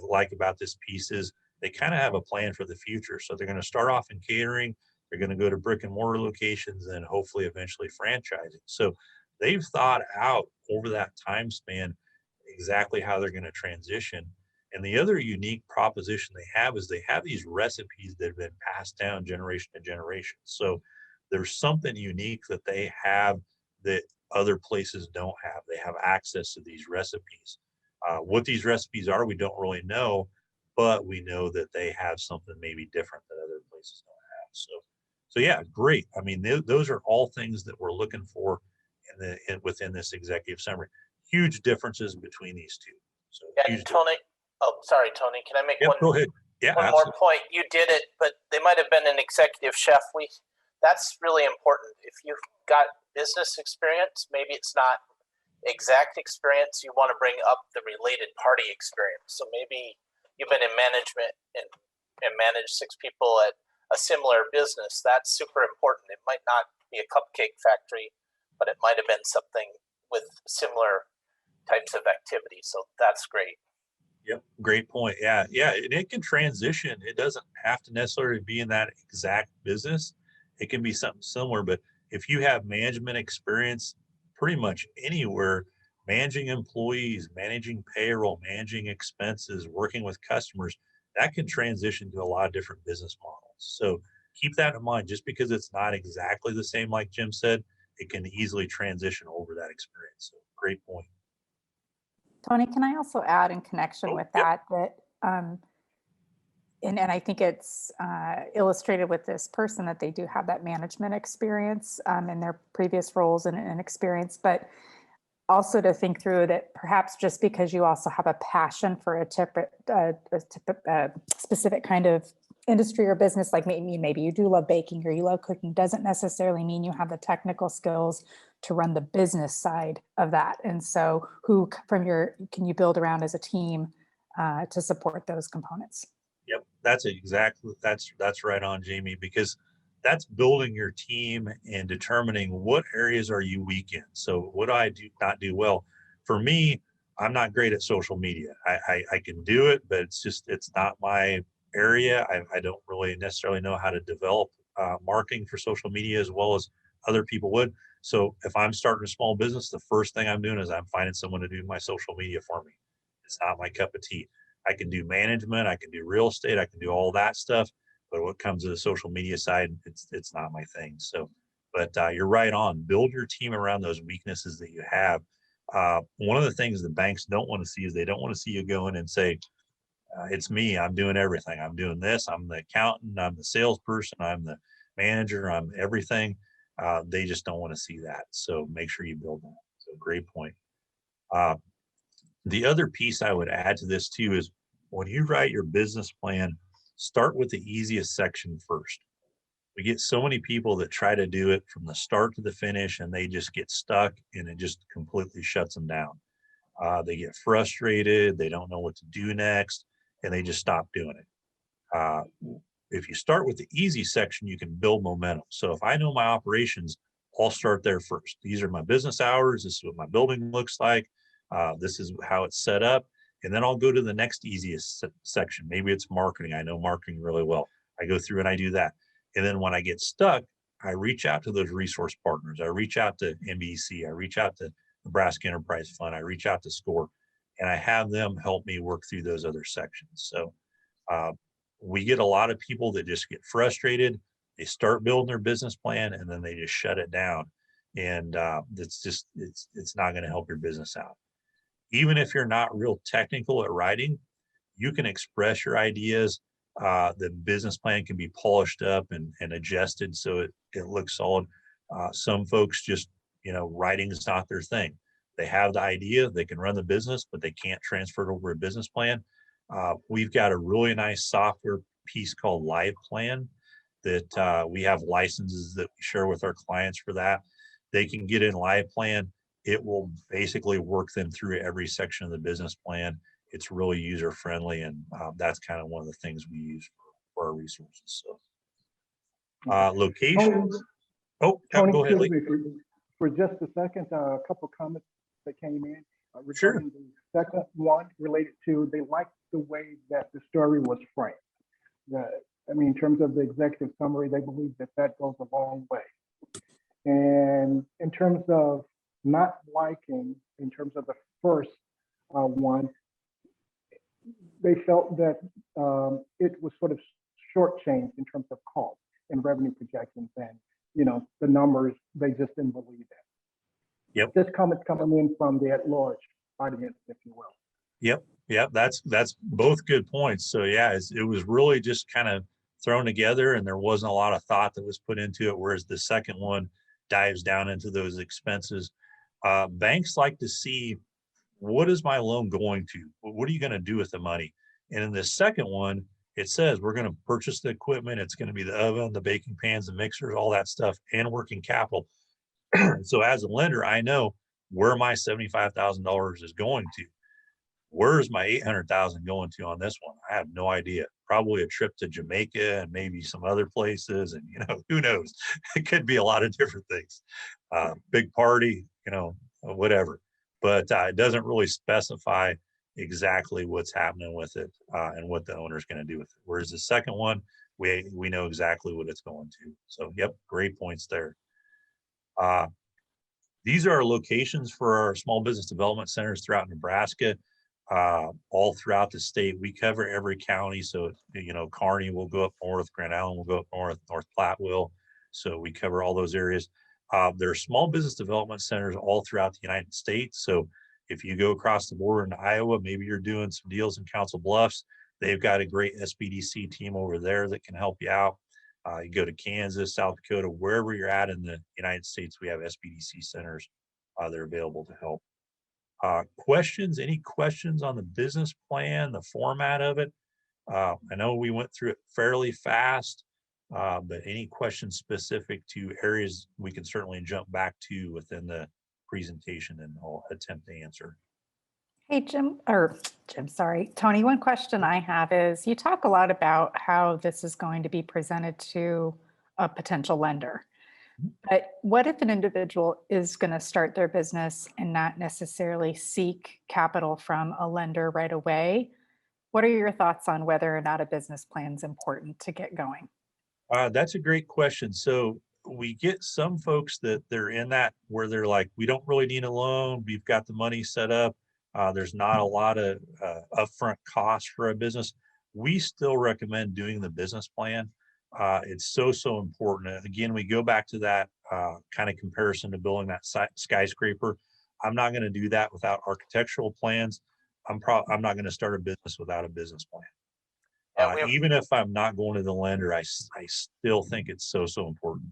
like about this piece is they kind of have a plan for the future. So they're going to start off in catering, they're going to go to brick and mortar locations, and hopefully eventually franchising. So they've thought out over that time span exactly how they're going to transition. And the other unique proposition they have is they have these recipes that have been passed down generation to generation. So there's something unique that they have that other places don't have. They have access to these recipes. What these recipes are, we don't really know, but we know that they have something maybe different that other places don't have. So yeah, great. I mean, those are all things that we're looking for within this executive summary. Huge differences between these two. So Yeah, Tony. Oh, sorry, Tony. Can I make one? Go ahead. Yeah, one more point. You did it, but they might have been an executive chef. That's really important. If you've got business experience, maybe it's not exact experience. You want to bring up the related party experience. So maybe you've been in management and managed 6 people at a similar business. That's super important. It might not be a cupcake factory, but it might have been something with similar types of activities. So that's great. Yep, great point. Yeah, and it can transition. It doesn't have to necessarily be in that exact business. It can be something similar, but if you have management experience pretty much anywhere, managing employees, managing payroll, managing expenses, working with customers, that can transition to a lot of different business models. So keep that in mind. Just because it's not exactly the same, like Jim said, it can easily transition over that experience. So great point. Tony, can I also add in connection Oh, with yep. that, and I think it's illustrated with this person that they do have that management experience in their previous roles and experience, but also to think through that perhaps just because you also have a passion for a specific kind of industry or business, like maybe you do love baking or you love cooking, doesn't necessarily mean you have the technical skills to run the business side of that. And so can you build around as a team to support those components? Yep, that's right on, Jamie, because that's building your team and determining what areas are you weak in. So what do I not do well? For me, I'm not great at social media. I can do it, but it's not my area. I don't really necessarily know how to develop marketing for social media as well as other people would. So if I'm starting a small business, the first thing I'm doing is I'm finding someone to do my social media for me. It's not my cup of tea. I can do management, I can do real estate, I can do all that stuff. But what comes to the social media side, it's not my thing. So, but you're right on. Build your team around those weaknesses that you have. One of the things the banks don't want to see is they don't want to see you go in and say, it's me, I'm doing everything. I'm doing this, I'm the accountant, I'm the salesperson, I'm the manager, I'm everything. They just don't want to see that. So make sure you build that. So great point. The other piece I would add to this too is when you write your business plan, start with the easiest section first. We get so many people that try to do it from the start to the finish and they just get stuck and it just completely shuts them down. They get frustrated, they don't know what to do next, and they just stop doing it. If you start with the easy section, you can build momentum. So if I know my operations, I'll start there first. These are my business hours. This is what my building looks like. This is how it's set up. And then I'll go to the next easiest section. Maybe it's marketing. I know marketing really well. I go through and I do that. And then when I get stuck, I reach out to those resource partners. I reach out to NBC. I reach out to Nebraska Enterprise Fund. I reach out to SCORE, and I have them help me work through those other sections. So we get a lot of people that just get frustrated. They start building their business plan and then they just shut it down. And it's not going to help your business out. Even if you're not real technical at writing, you can express your ideas. The business plan can be polished up and adjusted so it looks solid. Some folks just, writing is not their thing. They have the idea, they can run the business, but they can't transfer it over a business plan. We've got a really nice software piece called Live Plan that we have licenses that we share with our clients for that. They can get in Live Plan. It will basically work them through every section of the business plan. It's really user friendly, and that's kind of one of the things we use for our resources. So locations. Tony, Go ahead, Lee. for just a second, a couple comments that came in Sure. regarding the second one related to they liked the way that the story was framed. In terms of the executive summary, they believe that goes a long way. And in terms of not liking, in terms of the first one, they felt that it was sort of shortchanged in terms of cost and revenue projections, and the numbers they just didn't believe in. Yep. This comment's coming in from the at-large audience, if you will. Yep. That's both good points. So yeah, it was really just kind of thrown together, and there wasn't a lot of thought that was put into it. Whereas the second one dives down into those expenses. Banks like to see, what is my loan going to? What are you going to do with the money? And in the second one, it says we're going to purchase the equipment. It's going to be the oven, the baking pans, the mixers, all that stuff, and working capital. So as a lender, I know where my $75,000 is going to. Where's my $800,000 going to on this one? I have no idea. Probably a trip to Jamaica and maybe some other places, and who knows? It could be a lot of different things. Big party, whatever. But it doesn't really specify exactly what's happening with it and what the owner's going to do with it. Whereas the second one, we know exactly what it's going to. So yep, great points there. These are our locations for our small business development centers throughout Nebraska. all throughout the state. We cover every county. So, Kearney will go up north, Grand Island will go up north, North Platte will. So we cover all those areas. There are small business development centers all throughout the United States. So if you go across the border in Iowa, maybe you're doing some deals in Council Bluffs, they've got a great SBDC team over there that can help you out. You go to Kansas, South Dakota, wherever you're at in the United States, we have SBDC centers that are available to help. Questions? Any questions on the business plan, the format of it? I know we went through it fairly fast, but any questions specific to areas we can certainly jump back to within the presentation, and I'll attempt to answer. Hey, sorry, Tony, one question I have is, you talk a lot about how this is going to be presented to a potential lender. But what if an individual is going to start their business and not necessarily seek capital from a lender right away? What are your thoughts on whether or not a business plan is important to get going? That's a great question. So we get some folks that they're in that where they're like, we don't really need a loan. We've got the money set up. There's not a lot of upfront costs for a business. We still recommend doing the business plan. It's so important. And again, we go back to that kind of comparison to building that skyscraper. I'm not going to do that without architectural plans. I'm not going to start a business without a business plan. Even if I'm not going to the lender, I still think it's so important.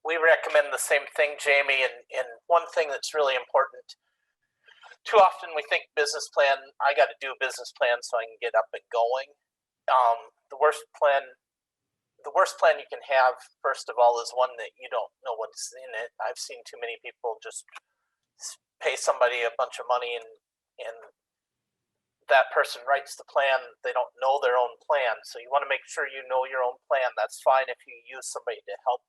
We recommend the same thing, Jamie. And one thing that's really important, too often we think business plan, I got to do a business plan so I can get up and going. The worst plan you can have, first of all, is one that you don't know what's in it. I've seen too many people just pay somebody a bunch of money and that person writes the plan. They don't know their own plan. So you want to make sure you know your own plan. That's fine if you use somebody to help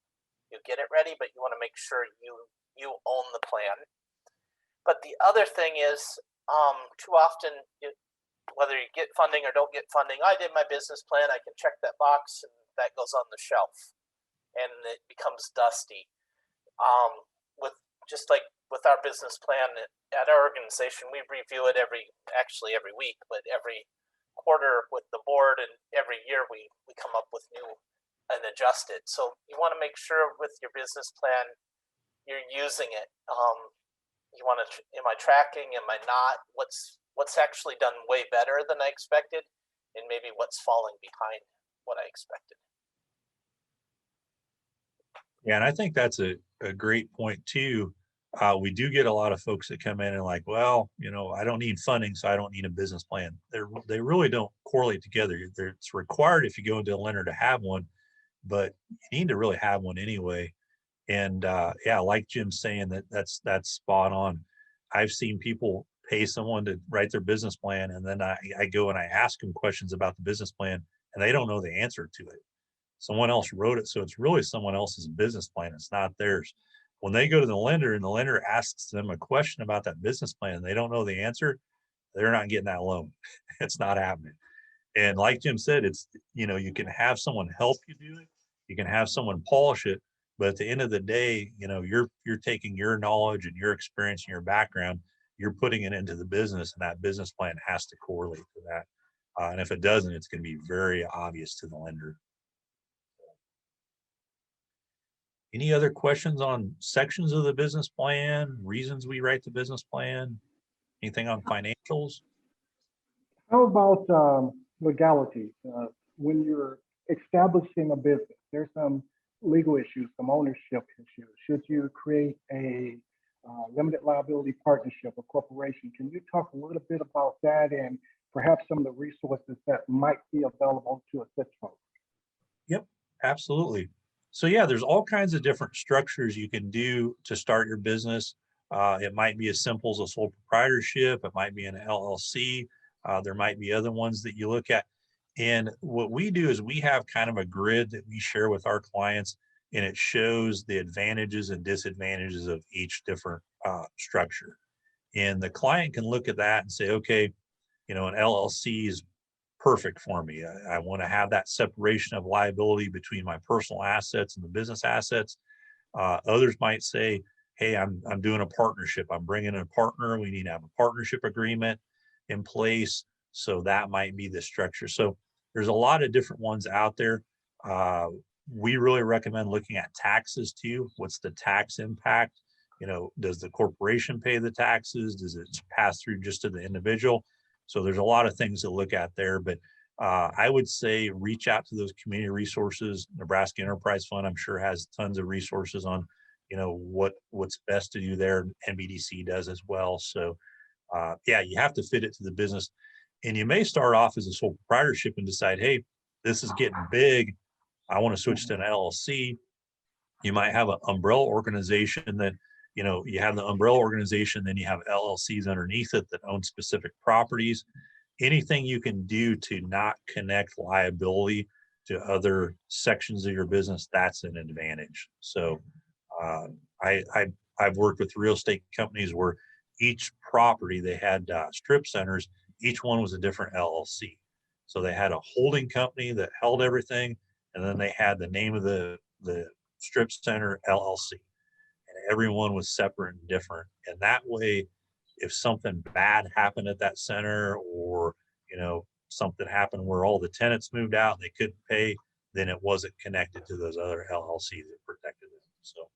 you get it ready, but you want to make sure you own the plan. But the other thing is, too often, whether you get funding or don't get funding, I did my business plan, I can check that box, and that goes on the shelf, and it becomes dusty. With our business plan at our organization, we review it every week, but every quarter with the board, and every year we come up with new and adjust it. So you want to make sure with your business plan you're using it. You want to, am I tracking? Am I not? What's actually done way better than I expected, and maybe what's falling behind what I expected. Yeah, and I think that's a great point too. We do get a lot of folks that come in and like, well, I don't need funding, so I don't need a business plan. They really don't correlate together. It's required if you go into a lender to have one, but you need to really have one anyway. And yeah, like Jim's saying, that's spot on. I've seen people pay someone to write their business plan, and then I go and I ask them questions about the business plan, and they don't know the answer to it. Someone else wrote it, so it's really someone else's business plan. It's not theirs. When they go to the lender and the lender asks them a question about that business plan and they don't know the answer, they're not getting that loan. It's not happening. And like Jim said, it's, you can have someone help you do it. You can have someone polish it. But at the end of the day, you're taking your knowledge and your experience and your background, you're putting it into the business, and that business plan has to correlate to that. And if it doesn't, it's going to be very obvious to the lender. Any other questions on sections of the business plan, reasons we write the business plan, anything on financials? How about legality? When you're establishing a business, there's some legal issues, some ownership issues. Should you create a limited liability partnership or corporation? Can you talk a little bit about that and perhaps some of the resources that might be available to assist folks? Yep, absolutely. So yeah, there's all kinds of different structures you can do to start your business. It might be as simple as a sole proprietorship. It might be an LLC. There might be other ones that you look at. And what we do is we have kind of a grid that we share with our clients, and it shows the advantages and disadvantages of each different structure. And the client can look at that and say, okay, an LLC is perfect for me. I want to have that separation of liability between my personal assets and the business assets. Others might say, hey, I'm doing a partnership. I'm bringing in a partner. We need to have a partnership agreement. in place. So that might be the structure. So there's a lot of different ones out there. We really recommend looking at taxes too. What's the tax impact? You know, does the corporation pay the taxes? Does it pass through just to the individual? So there's a lot of things to look at there, but I would say reach out to those community resources. Nebraska Enterprise Fund, I'm sure, has tons of resources on, you know, what's best to do there. NBDC does as well. So yeah, you have to fit it to the business. And you may start off as a sole proprietorship and decide, hey, this is getting big. I want to switch to an LLC. You might have an umbrella organization that, you know, you have the umbrella organization, then you have LLCs underneath it that own specific properties. Anything you can do to not connect liability to other sections of your business, that's an advantage. So I've worked with real estate companies where each property, they had strip centers, each one was a different LLC. So they had a holding company that held everything, and then they had the name of the strip center LLC, and everyone was separate and different. And that way, if something bad happened at that center, or, you know, something happened where all the tenants moved out and they couldn't pay, then it wasn't connected to those other LLCs that protected them. So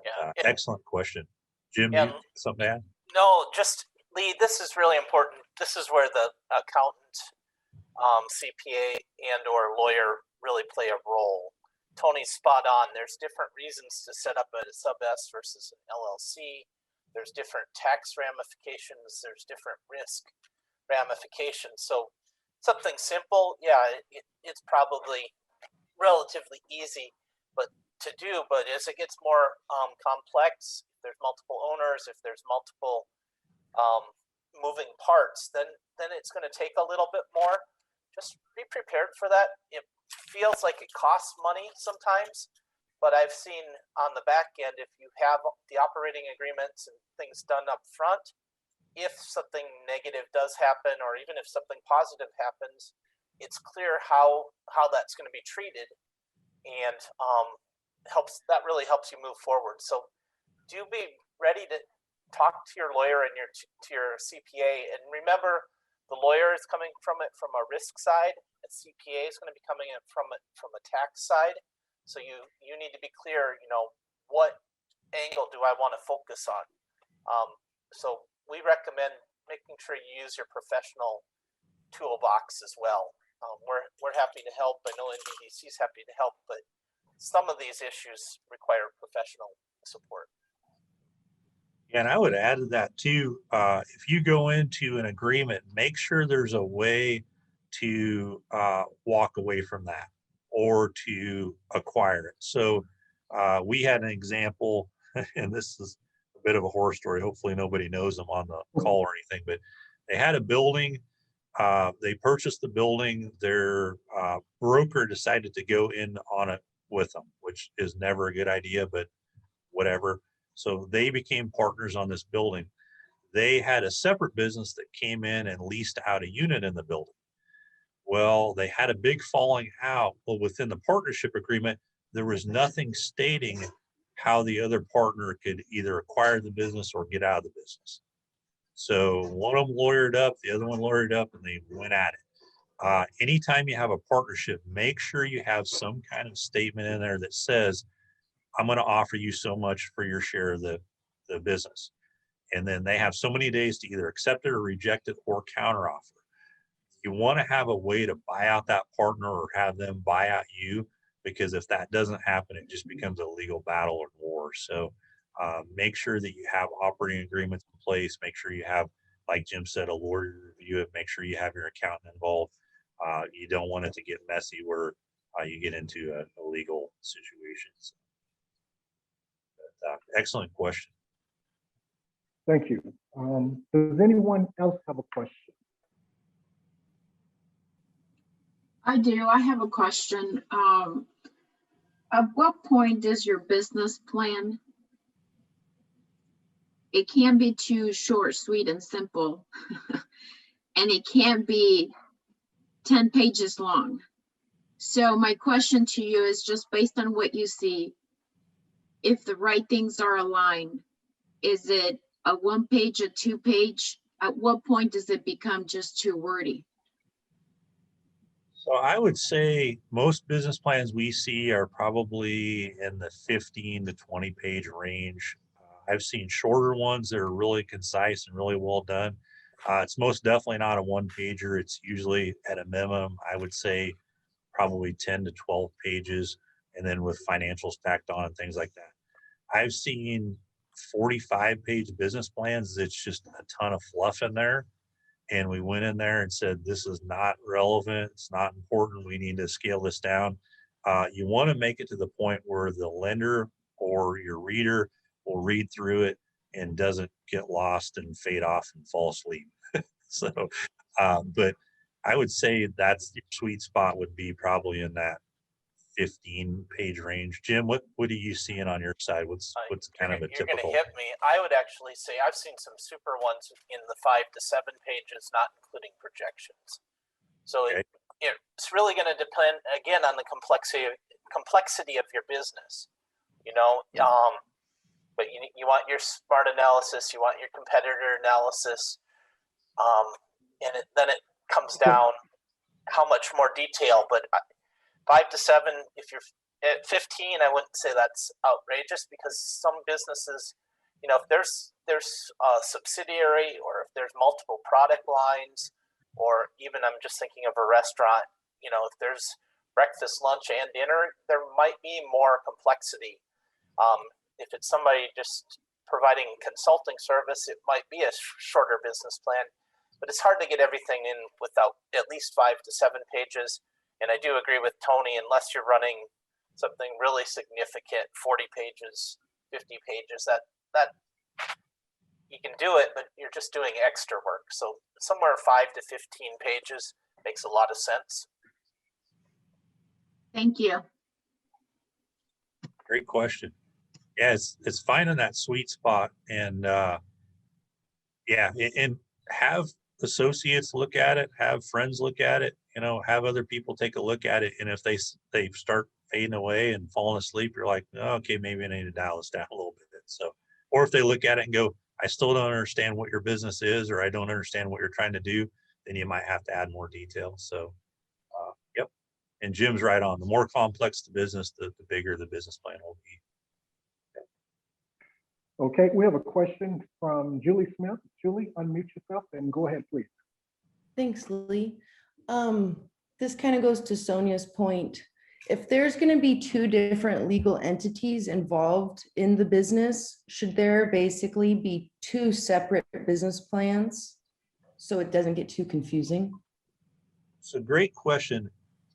Yeah. excellent question. Jim, Yeah. you have something to add? No, just Lee, this is really important. This is where the accountant, CPA, and or lawyer really play a role. Tony's spot on. There's different reasons to set up a sub S versus an LLC. There's different tax ramifications. There's different risk ramifications. So something simple, yeah, it's probably relatively easy but to do. But as it gets more complex, if there's multiple owners, if there's multiple moving parts, then it's going to take a little bit more. Just be prepared for that. It feels like it costs money sometimes, but I've seen on the back end, if you have the operating agreements and things done up front, if something negative does happen, or even if something positive happens, it's clear how that's going to be treated, and that really helps you move forward. So do be ready to talk to your lawyer and to your CPA, and remember, the lawyer is coming from a risk side, and CPA is going to be coming in from a tax side. So you need to be clear, you know, what angle do I want to focus on? So we recommend making sure you use your professional toolbox as well. We're happy to help. I know NBDC is happy to help, but some of these issues require professional support. And I would add to that too, if you go into an agreement, make sure there's a way to walk away from that or to acquire it. So we had an example, and this is a bit of a horror story. Hopefully nobody knows them on the call or anything, but they had a building. They purchased the building. Their broker decided to go in on it with them, which is never a good idea, but whatever. So they became partners on this building. They had a separate business that came in and leased out a unit in the building. Well, they had a big falling out. Well, within the partnership agreement, there was nothing stating how the other partner could either acquire the business or get out of the business. So one of them lawyered up, the other one lawyered up, and they went at it. Anytime you have a partnership, make sure you have some kind of statement in there that says, I'm going to offer you so much for your share of the business. And then they have so many days to either accept it or reject it or counteroffer. You want to have a way to buy out that partner or have them buy out you, because if that doesn't happen, it just becomes a legal battle or war. So make sure that you have operating agreements in place. Make sure you have, like Jim said, a lawyer review it. Make sure you have your accountant involved. You don't want it to get messy where you get into a legal situation. So, excellent question. Thank you. Does anyone else have a question? I do. I have a question. At what point is your business plan? It can be too short, sweet, and simple. And it can be 10 pages long. So my question to you is, just based on what you see, if the right things are aligned, is it a 1 page, a 2 page, At what point does it become just too wordy? So I would say most business plans we see are probably in the 15 to 20 page range. I've seen shorter ones that are really concise and really well done. It's most definitely not a one pager. It's usually at a minimum, I would say probably 10 to 12 pages, and then with financials tacked on and things like that. I've seen 45-page business plans that's just a ton of fluff in there. And we went in there and said, this is not relevant. It's not important. We need to scale this down. You want to make it to the point where the lender or your reader will read through it and doesn't get lost and fade off and fall asleep. So, but I would say that's your sweet spot would be probably in that 15-page range. Jim, what are you seeing on your side? What's kind of a You're going to typical? hit me. I would actually say I've seen some super ones in the 5 to 7 pages, not including projections. So Okay. it's really going to depend again on the complexity of your business. You know, but you want your smart analysis, you want your competitor analysis, and then it comes down how much more detail. But 5 to 7, if you're at 15, I wouldn't say that's outrageous, because some businesses, you know, if there's a subsidiary, or if there's multiple product lines, or even I'm just thinking of a restaurant, you know, if there's breakfast, lunch, and dinner, there might be more complexity. If it's somebody just providing consulting service, it might be a shorter business plan, but it's hard to get everything in without at least 5 to 7 pages. And I do agree with Tony, unless you're running something really significant, 40 pages, 50 pages, that you can do it, but you're just doing extra work. So somewhere 5 to 15 pages makes a lot of sense. Thank you. Great question. Yeah, it's finding that sweet spot, and yeah, and have associates look at it, have friends look at it, you know, have other people take a look at it, and if they start fading away and falling asleep, you're like, oh, okay, maybe I need to dial this down a little bit. So, or if they look at it and go, I still don't understand what your business is, or I don't understand what you're trying to do, then you might have to add more detail. So, yep. And Jim's right on. The more complex the business, the bigger the business plan will be. Okay, we have a question from Julie Smith. Julie, unmute yourself and go ahead, please. Thanks, Lee. This kind of goes to Sonia's point. If there's going to be 2 different legal entities involved in the business, should there basically be 2 separate business plans so it doesn't get too confusing? It's a great question.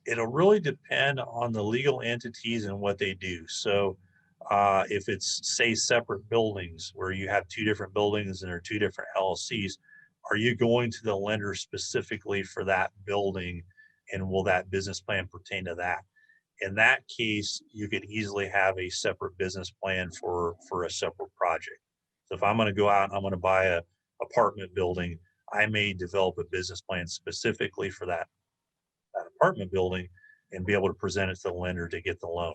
It'll really depend on the legal entities and what they do. So if it's, say, separate buildings where you have 2 different buildings and they're 2 different LLCs, are you going to the lender specifically for that building, and will that business plan pertain to that? In that case, you could easily have a separate business plan for a separate project. So if I'm going to go out and I'm going to buy a apartment building, I may develop a business plan specifically for that apartment building and be able to present it to the lender to get the loan.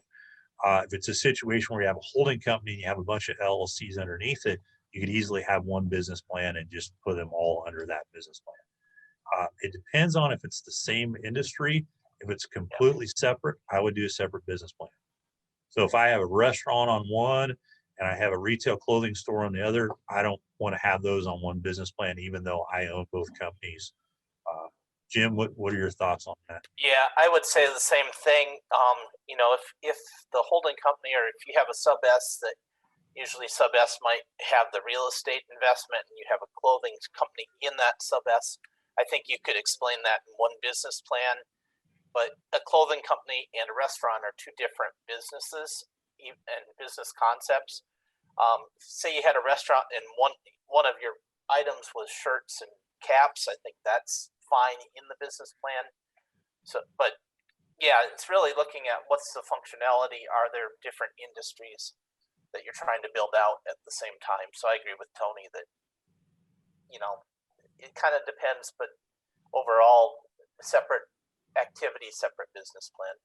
If it's a situation where you have a holding company and you have a bunch of LLCs underneath it, you could easily have one business plan and just put them all under that business plan. It depends on if it's the same industry. If it's completely separate, I would do a separate business plan. So if I have a restaurant on one and I have a retail clothing store on the other, I don't want to have those on one business plan, even though I own both companies. Jim, what are your thoughts on that? Yeah, I would say the same thing. You know, if the holding company, or if you have a sub S, that usually sub S might have the real estate investment, and you have a clothing company in that sub S, I think you could explain that in one business plan. But a clothing company and a restaurant are 2 different businesses and business concepts. Say you had a restaurant and one of your items was shirts and caps, I think that's fine in the business plan. So, but yeah, it's really looking at what's the functionality. Are there different industries that you're trying to build out at the same time? So I agree with Tony that, you know, it kind of depends, but overall, separate activity, separate business plan.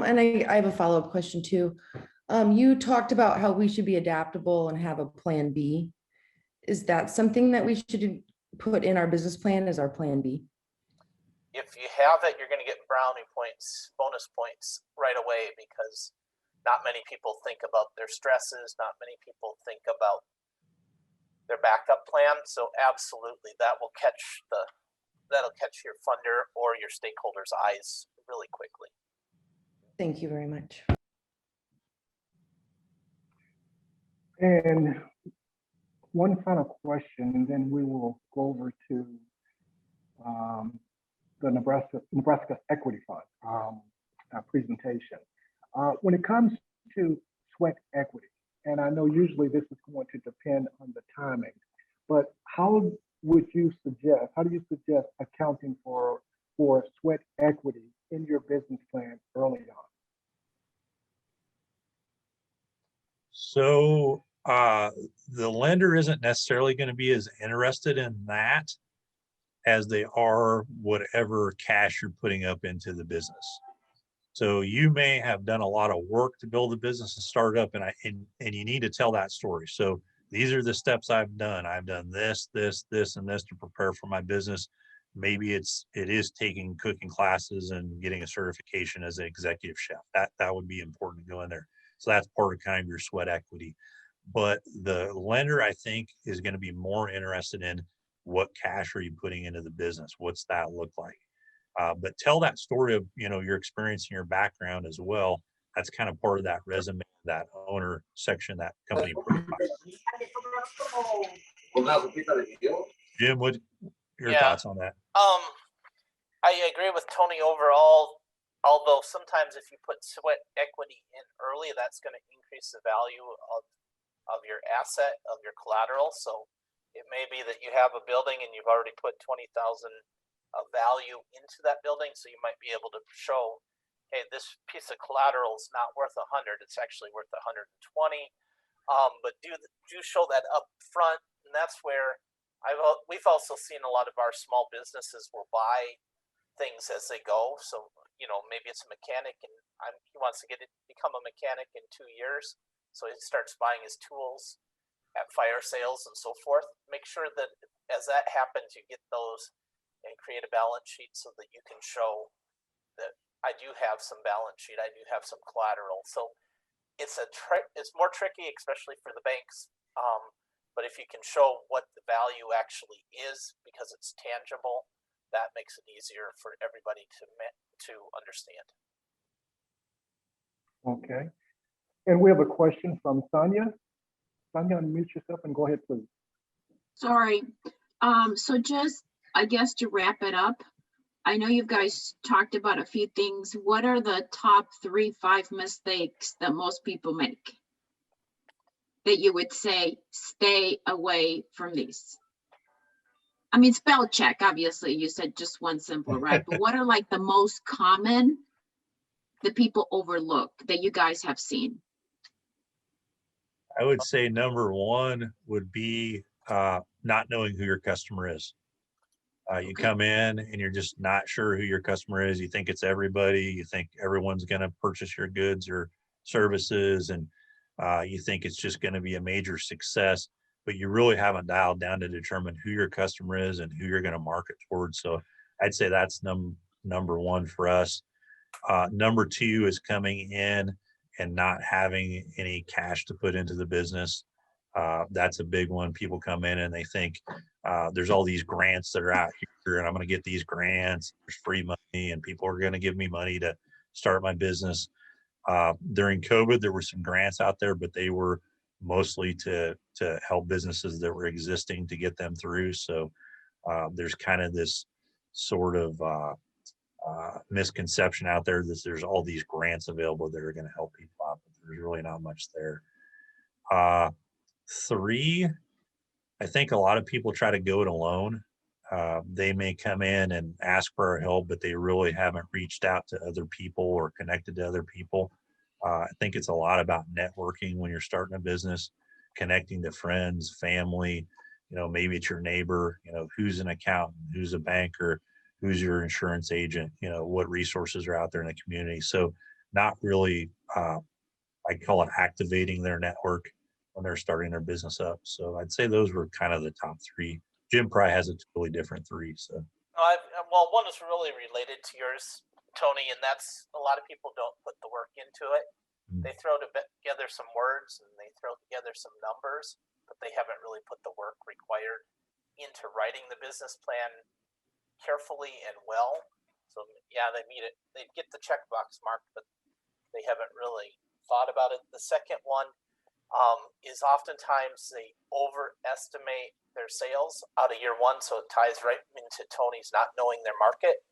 And I have a follow-up question too. You talked about how we should be adaptable and have a plan B. Is that something that we should put in our business plan as our plan B? If you have it, you're going to get brownie points, bonus points right away, because not many people think about their stresses. Not many people think about their backup plan. So absolutely, that'll catch your funder or your stakeholders' eyes really quickly. Thank you very much. And one final question, and then we will go over to the Nebraska Equity Fund presentation. When it comes to sweat equity, and I know usually this is going to depend on the timing, but how do you suggest accounting for sweat equity in your business plan early on? So the lender isn't necessarily going to be as interested in that as they are whatever cash you're putting up into the business. So you may have done a lot of work to build the business and start up, and you need to tell that story. So these are the steps I've done. I've done this, this, this, and this to prepare for my business. Maybe it is taking cooking classes and getting a certification as an executive chef. That would be important to go in there. So that's part of kind of your sweat equity. But the lender, I think, is going to be more interested in what cash are you putting into the business? What's that look like? But tell that story of, your experience and your background as well. That's kind of part of that resume, that owner section, that company profile. Jim, what your thoughts on that? I agree with Tony overall, although sometimes if you put sweat equity in early, that's going to increase the value of your asset, of your collateral. So it may be that you have a building and you've already put 20,000 of value into that building. So you might be able to show, hey, this piece of collateral is not worth 100, it's actually worth 120. But do show that up front. And that's where we've also seen a lot of our small businesses will buy things as they go. So, maybe it's a mechanic and he wants to become a mechanic in 2 years. So he starts buying his tools at fire sales and so forth. Make sure that as that happens, you get those and create a balance sheet so that you can show that I do have some balance sheet, I do have some collateral. So it's more tricky, especially for the banks. But if you can show what the value actually is because it's tangible, that makes it easier for everybody to understand. Okay. And we have a question from Sonia. Sonia, unmute yourself and go ahead, please. Sorry. So just, I guess to wrap it up, I know you guys talked about a few things. What are the top 3-5 mistakes that most people make that you would say, stay away from these? I mean, spell check, obviously, you said just one simple, right? But what are like the most common that people overlook that you guys have seen? I would say number one would be not knowing who your customer is. You come in and you're just not sure who your customer is. You think it's everybody. You think everyone's going to purchase your goods or services, and you think it's just going to be a major success, but you really haven't dialed down to determine who your customer is and who you're going to market towards. So I'd say that's number one for us. Number two is coming in and not having any cash to put into the business. That's a big one. People come in and they think there's all these grants that are out here and I'm going to get these grants. There's free money and people are going to give me money to start my business. During COVID, there were some grants out there, but they were mostly to help businesses that were existing to get them through. So there's kind of this sort of misconception out there that there's all these grants available that are going to help people out, but there's really not much there. Three, I think a lot of people try to go it alone. They may come in and ask for our help, but they really haven't reached out to other people or connected to other people. I think it's a lot about networking when you're starting a business, connecting to friends, family, maybe it's your neighbor, who's an accountant, who's a banker, who's your insurance agent, what resources are out there in the community. So not really, I call it activating their network, when they're starting their business up. So I'd say those were kind of the top three. Jim probably has a totally different three. So Well, one is really related to yours, Tony, and that's a lot of people don't put the work into it. They throw together some words and they throw together some numbers, but they haven't really put the work required into writing the business plan carefully and well. So yeah, they meet it. They get the checkbox marked, but they haven't really thought about it. The second one is oftentimes they overestimate their sales out of year one, so it ties right into Tony's not knowing their market.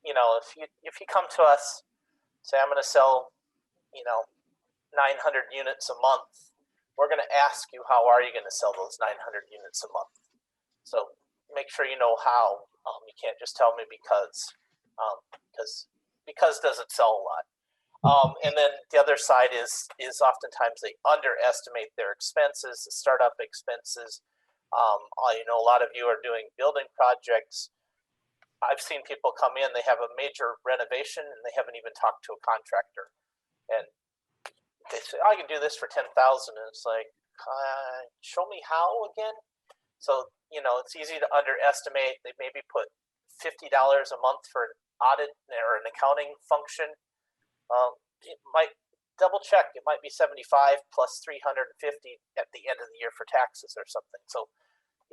You know, if you come to us, say I'm going to sell, 900 units a month, we're going to ask you, how are you going to sell those 900 units a month? So make sure you know how. You can't just tell me because doesn't sell a lot. And then the other side is oftentimes they underestimate their expenses, the startup expenses. I know a lot of you are doing building projects. I've seen people come in, they have a major renovation and they haven't even talked to a contractor. And they say, I can do this for 10,000. And it's like, show me how again? So, it's easy to underestimate. They maybe put $50 a month for an audit or an accounting function. It might double check. It might be 75 plus 350 at the end of the year for taxes or something. So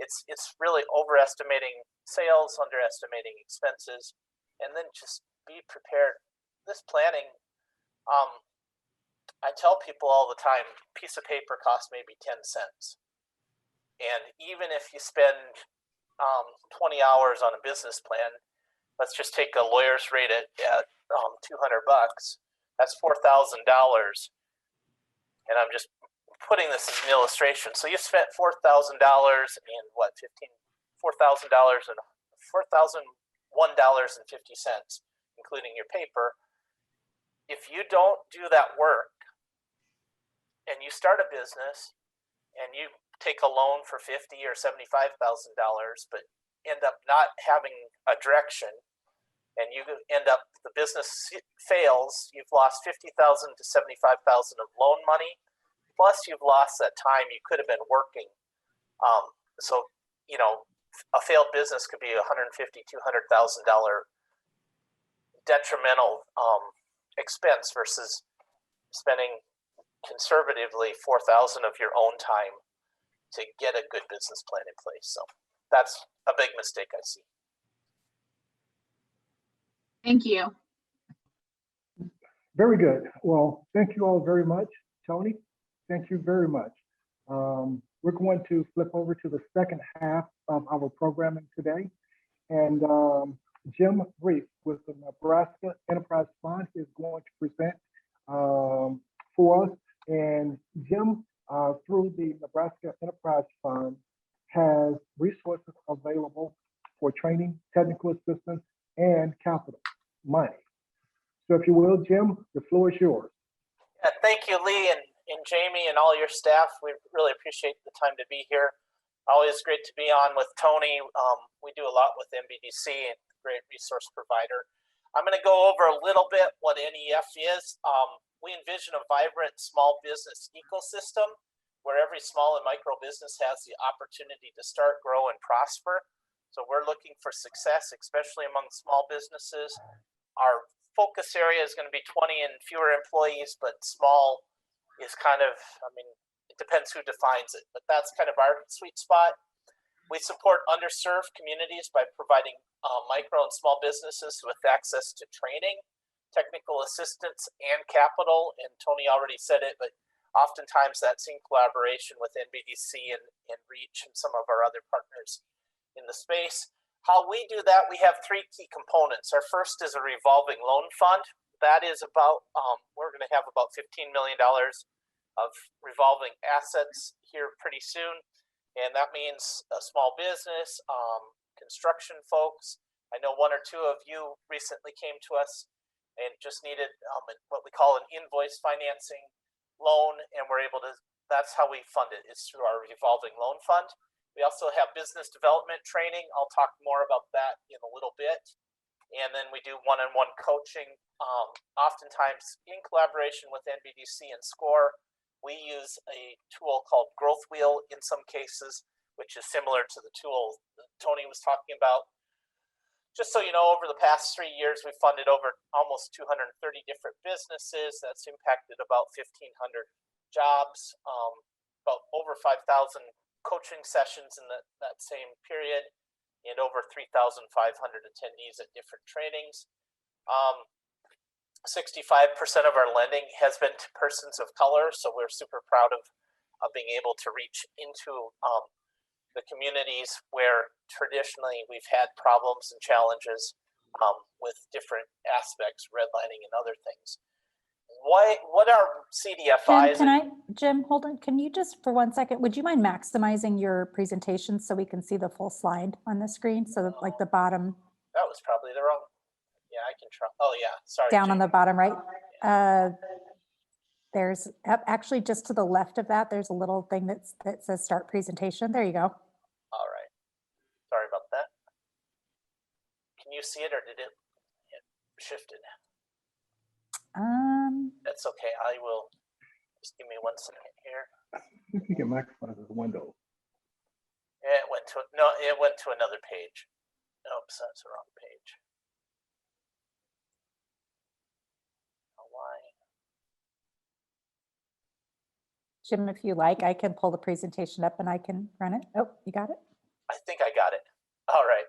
it's really overestimating sales, underestimating expenses, and then just be prepared. This planning, I tell people all the time, a piece of paper costs maybe 10 cents. And even if you spend 20 hours on a business plan, let's just take a lawyer's rate at $200. That's $4,000. And I'm just putting this as an illustration. So you spent $4,000 and what, $4,001.50, including your paper. If you don't do that work and you start a business and you take a loan for $50,000 or $75,000, but end up not having a direction, and you end up, the business fails, you've lost $50,000 to $75,000 of loan money, plus you've lost that time you could have been working. So, a failed business could be $150,000, $200,000 detrimental expense versus spending conservatively $4,000 of your own time to get a good business plan in place. So that's a big mistake I see. Thank you. Very good. Well, thank you all very much. Tony, thank you very much. We're going to flip over to the second half of our programming today. And Jim Reef with the Nebraska Enterprise Fund is going to present for us. And Jim, through the Nebraska Enterprise Fund, has resources available for training, technical assistance, and capital money. So if you will, Jim, the floor is yours. Yeah, thank you, Lee and Jamie and all your staff. We really appreciate the time to be here. Always great to be on with Tony. We do a lot with NBDC, and great resource provider. I'm going to go over a little bit what NEF is. We envision a vibrant small business ecosystem where every small and micro business has the opportunity to start, grow, and prosper. So we're looking for success, especially among small businesses. Our focus area is going to be 20 and fewer employees, but small is kind of, it depends who defines it, but that's kind of our sweet spot. We support underserved communities by providing micro and small businesses with access to training, technical assistance, and capital. And Tony already said it, but oftentimes that's in collaboration with NBDC and REACH and some of our other partners in the space. How we do that, we have three key components. Our first is a revolving loan fund. That is about, we're going to have about $15 million of revolving assets here pretty soon. And that means a small business, construction folks. I know one or two of you recently came to us and just needed what we call an invoice financing loan. And we're able to, that's how we fund it, is through our revolving loan fund. We also have business development training. I'll talk more about that in a little bit. And then we do one-on-one coaching, oftentimes in collaboration with NBDC and SCORE, We use a tool called Growth Wheel in some cases, which is similar to the tool that Tony was talking about. Just so you know, over the past 3 years, we've funded over almost 230 different businesses. That's impacted about 1,500 jobs, about over 5,000 coaching sessions in that same period, and over 3,500 attendees at different trainings. 65% of our lending has been to persons of color, so we're super proud of being able to reach into the communities where traditionally we've had problems and challenges with different aspects, redlining and other things. What are CDFIs? Jim, hold on. Can you just for 1 second, would you mind maximizing your presentation so we can see the full slide on the screen? So that, like the bottom That was probably the wrong. Yeah, I can try. Oh yeah, sorry. down on Jim. the bottom right. There's actually just to the left of that, there's a little thing that says start presentation. There you go. All right. Sorry about that. Can you see it or did it shifted? That's okay. I will just give me 1 second here. You can maximize this window. It went to another page. Oops, that's the wrong page. Why? Jim, if you like, I can pull the presentation up and I can run it. Oh, you got it? I think I got it. All right.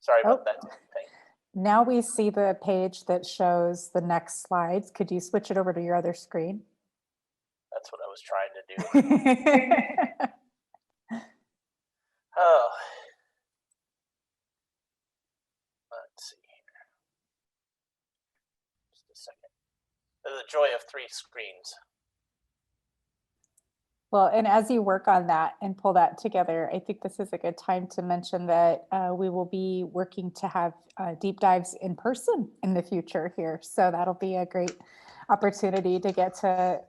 Sorry about Oh. that. Thank you. Now we see the page that shows the next slides. Could you switch it over to your other screen? That's what I was trying to do. Oh. Let's see here. Just a second. The joy of 3 screens. Well, and as you work on that and pull that together, I think this is a good time to mention that we will be working to have deep dives in person in the future here. So that'll be a great opportunity to get to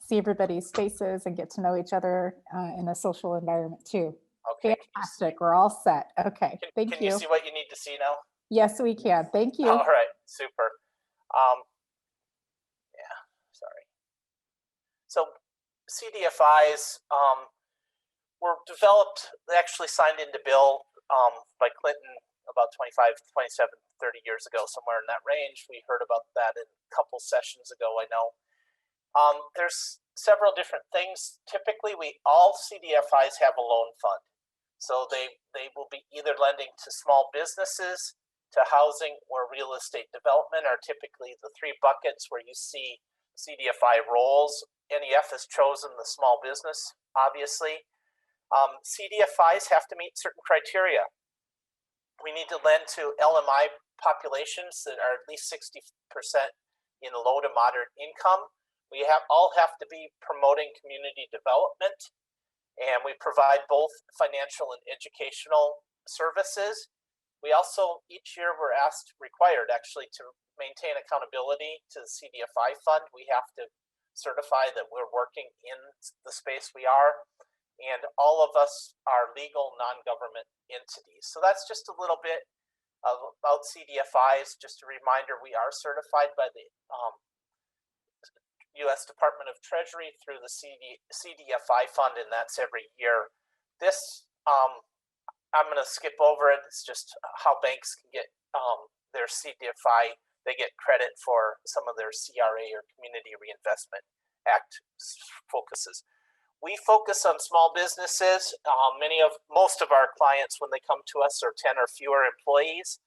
see everybody's faces and get to know each other in a social environment too. Okay. Fantastic. We're all set. Okay. Thank you. Can you see what you need to see now? Yes, we can. Thank you. All right. Super. Yeah. Sorry. So CDFIs were developed, actually signed into bill by Clinton about 25, 27, 30 years ago, somewhere in that range. We heard about that in a couple sessions ago, I know. There's several different things. Typically, all CDFIs have a loan fund. So they will be either lending to small businesses, to housing, or real estate development are typically the 3 buckets where you see CDFI roles. NEF has chosen the small business, obviously. CDFIs have to meet certain criteria. We need to lend to LMI populations that are at least 60% in low to moderate income. We all have to be promoting community development, and we provide both financial and educational services. We also, each year, we're required actually to maintain accountability to the CDFI fund. We have to certify that we're working in the space we are, and all of us are legal non-government entities. So that's just a little bit about CDFIs. Just a reminder, we are certified by the U.S. Department of Treasury through the CDFI fund, and that's every year. This, I'm going to skip over it. It's just how banks can get their CDFI. They get credit for some of their CRA or Community Reinvestment Act focuses. We focus on small businesses. Most of our clients, when they come to us, are 10 or fewer employees.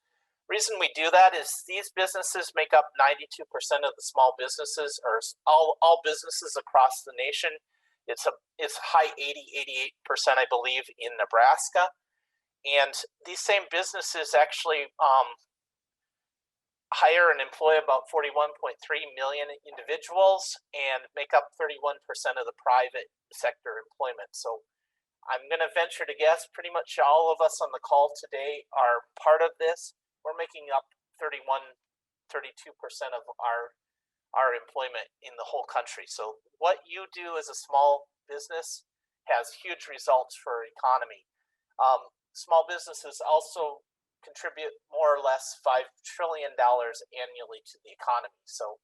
Reason we do that is these businesses make up 92% of the small businesses, or all businesses across the nation. It's high 88%, I believe, in Nebraska. And these same businesses actually hire and employ about 41.3 million individuals and make up 31% of the private sector employment. So I'm going to venture to guess pretty much all of us on the call today are part of this. We're making up 32% of our employment in the whole country. So what you do as a small business has huge results for our economy. Small businesses also contribute more or less $5 trillion annually to the economy. So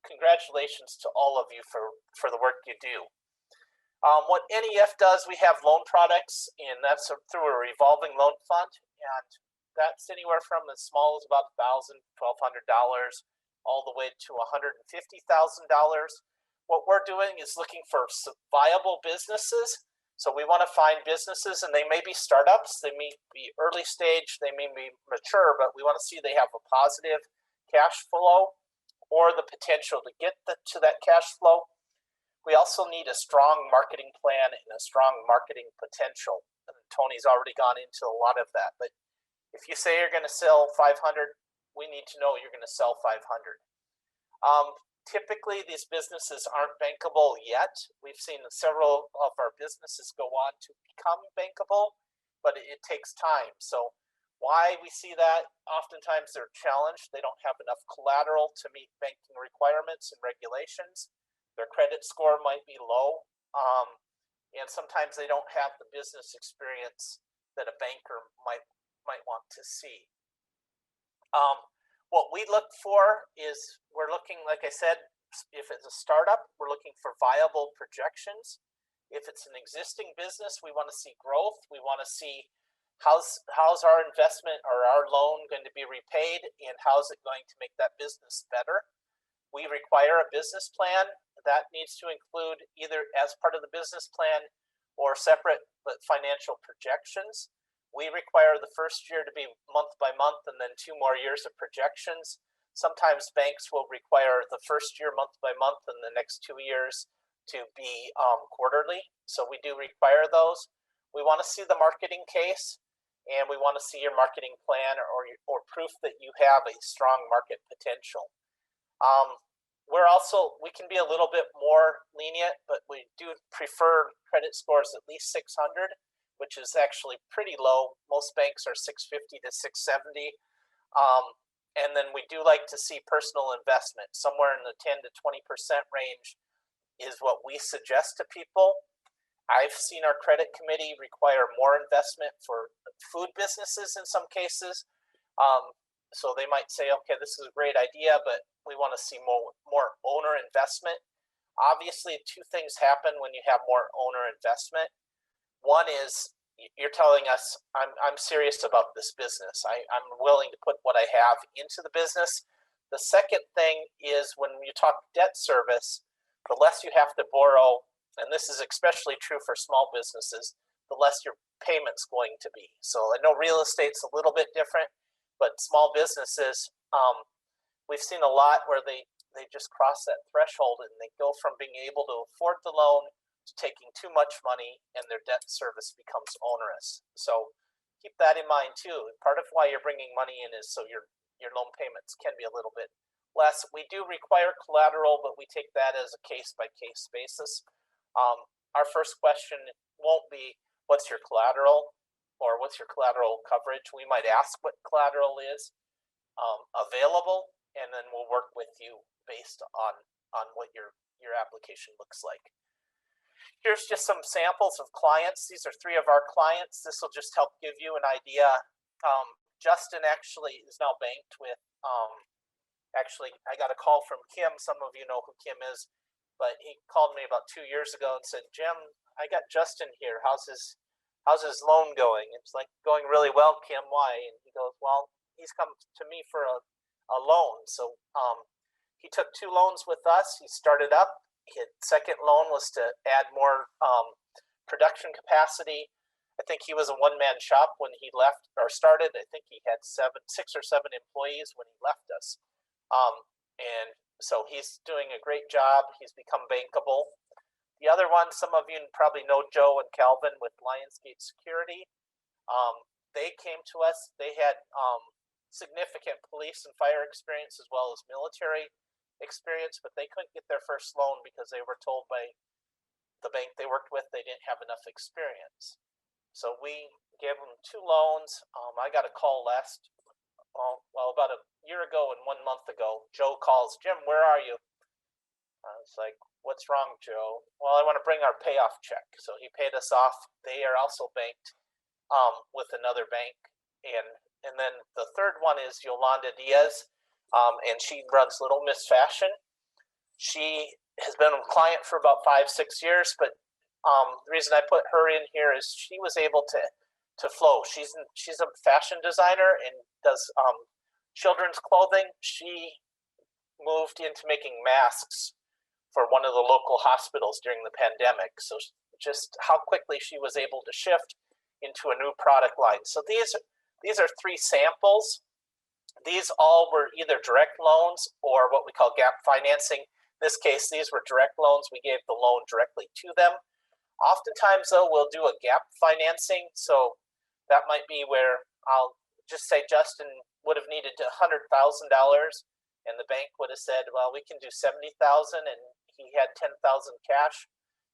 congratulations to all of you for the work you do. What NEF does, we have loan products, and that's through a revolving loan fund, and that's anywhere from as small as about $1,000, $1,200, all the way to $150,000. What we're doing is looking for viable businesses. So we want to find businesses, and they may be startups, they may be early stage, they may be mature, but we want to see they have a positive cash flow or the potential to get to that cash flow. We also need a strong marketing plan and a strong marketing potential. And Tony's already gone into a lot of that, but if you say you're going to sell 500, we need to know you're going to sell 500. Typically, these businesses aren't bankable yet. We've seen several of our businesses go on to become bankable, but it takes time. So why we see that, oftentimes they're challenged. They don't have enough collateral to meet banking requirements and regulations. Their credit score might be low. And sometimes they don't have the business experience that a banker might want to see. What we look for is, we're looking, like I said, if it's a startup, we're looking for viable projections. If it's an existing business, we want to see growth. We want to see how's our investment or our loan going to be repaid, and how's it going to make that business better. We require a business plan that needs to include either as part of the business plan or separate but financial projections. We require the first year to be month by month, and then 2 more years of projections. Sometimes banks will require the first year month by month and the next 2 years to be quarterly. So we do require those. We want to see the marketing case, and we want to see your marketing plan or proof that you have a strong market potential. We can be a little bit more lenient, but we do prefer credit scores at least 600. Which is actually pretty low. Most banks are 650 to 670. And then we do like to see personal investment. Somewhere in the 10 to 20% range is what we suggest to people. I've seen our credit committee require more investment for food businesses in some cases. So they might say, okay, this is a great idea, but we want to see more owner investment. Obviously, 2 things happen when you have more owner investment. One is you're telling us, I'm serious about this business. I'm willing to put what I have into the business. The second thing is when you talk debt service, the less you have to borrow, and this is especially true for small businesses, the less your payment's going to be. So I know real estate's a little bit different, but small businesses, we've seen a lot where they just cross that threshold and they go from being able to afford the loan to taking too much money, and their debt service becomes onerous. So keep that in mind too. Part of why you're bringing money in is so your loan payments can be a little bit less. We do require collateral, but we take that as a case-by-case basis. Our first question won't be, what's your collateral, or what's your collateral coverage? We might ask what collateral is available, and then we'll work with you based on what your application looks like. Here's just some samples of clients. These are 3 of our clients. This will just help give you an idea. Justin actually is now banked with, actually, I got a call from Kim. Some of you know who Kim is, but he called me about 2 years ago and said, Jim, I got Justin here. How's his loan going? It's like, going really well, Kim. Why? And he goes, well, he's come to me for a loan. So he took 2 loans with us. He started up. His second loan was to add more production capacity. I think he was a one-man shop when he left or started. I think he had 6 or 7 employees when he left us. And so he's doing a great job. He's become bankable. The other one, some of you probably know Joe and Calvin with Lionsgate Security. They came to us. They had significant police and fire experience as well as military experience, but they couldn't get their first loan because they were told by the bank they worked with they didn't have enough experience. So we gave them 2 loans. I got a call about a year ago and 1 month ago. Joe calls, Jim, where are you? I was like, what's wrong, Joe? Well, I want to bring our payoff check. So he paid us off. They are also banked with another bank. And then the third one is Yolanda Diaz. And she runs Little Miss Fashion. She has been a client for about 5-6 years, but the reason I put her in here is she was able to flow. She's a fashion designer and does children's clothing. She moved into making masks for one of the local hospitals during the pandemic. So just how quickly she was able to shift into a new product line. So these are 3 samples. These all were either direct loans or what we call gap financing. In this case, these were direct loans. We gave the loan directly to them. Oftentimes, though, we'll do a gap financing. So that might be where I'll just say Justin would have needed $100,000, and the bank would have said, well, we can do $70,000, and he had $10,000 cash.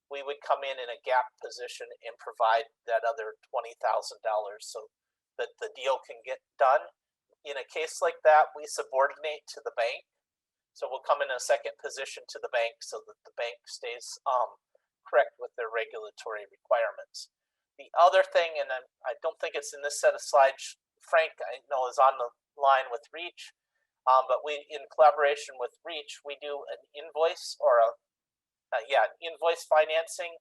We would come in a gap position and provide that other $20,000 so that the deal can get done. In a case like that, we subordinate to the bank. So we'll come in a second position to the bank so that the bank stays correct with their regulatory requirements. The other thing, and I don't think it's in this set of slides, Frank, I know is on the line with Reach, but we, in collaboration with Reach, we do an invoice or invoice financing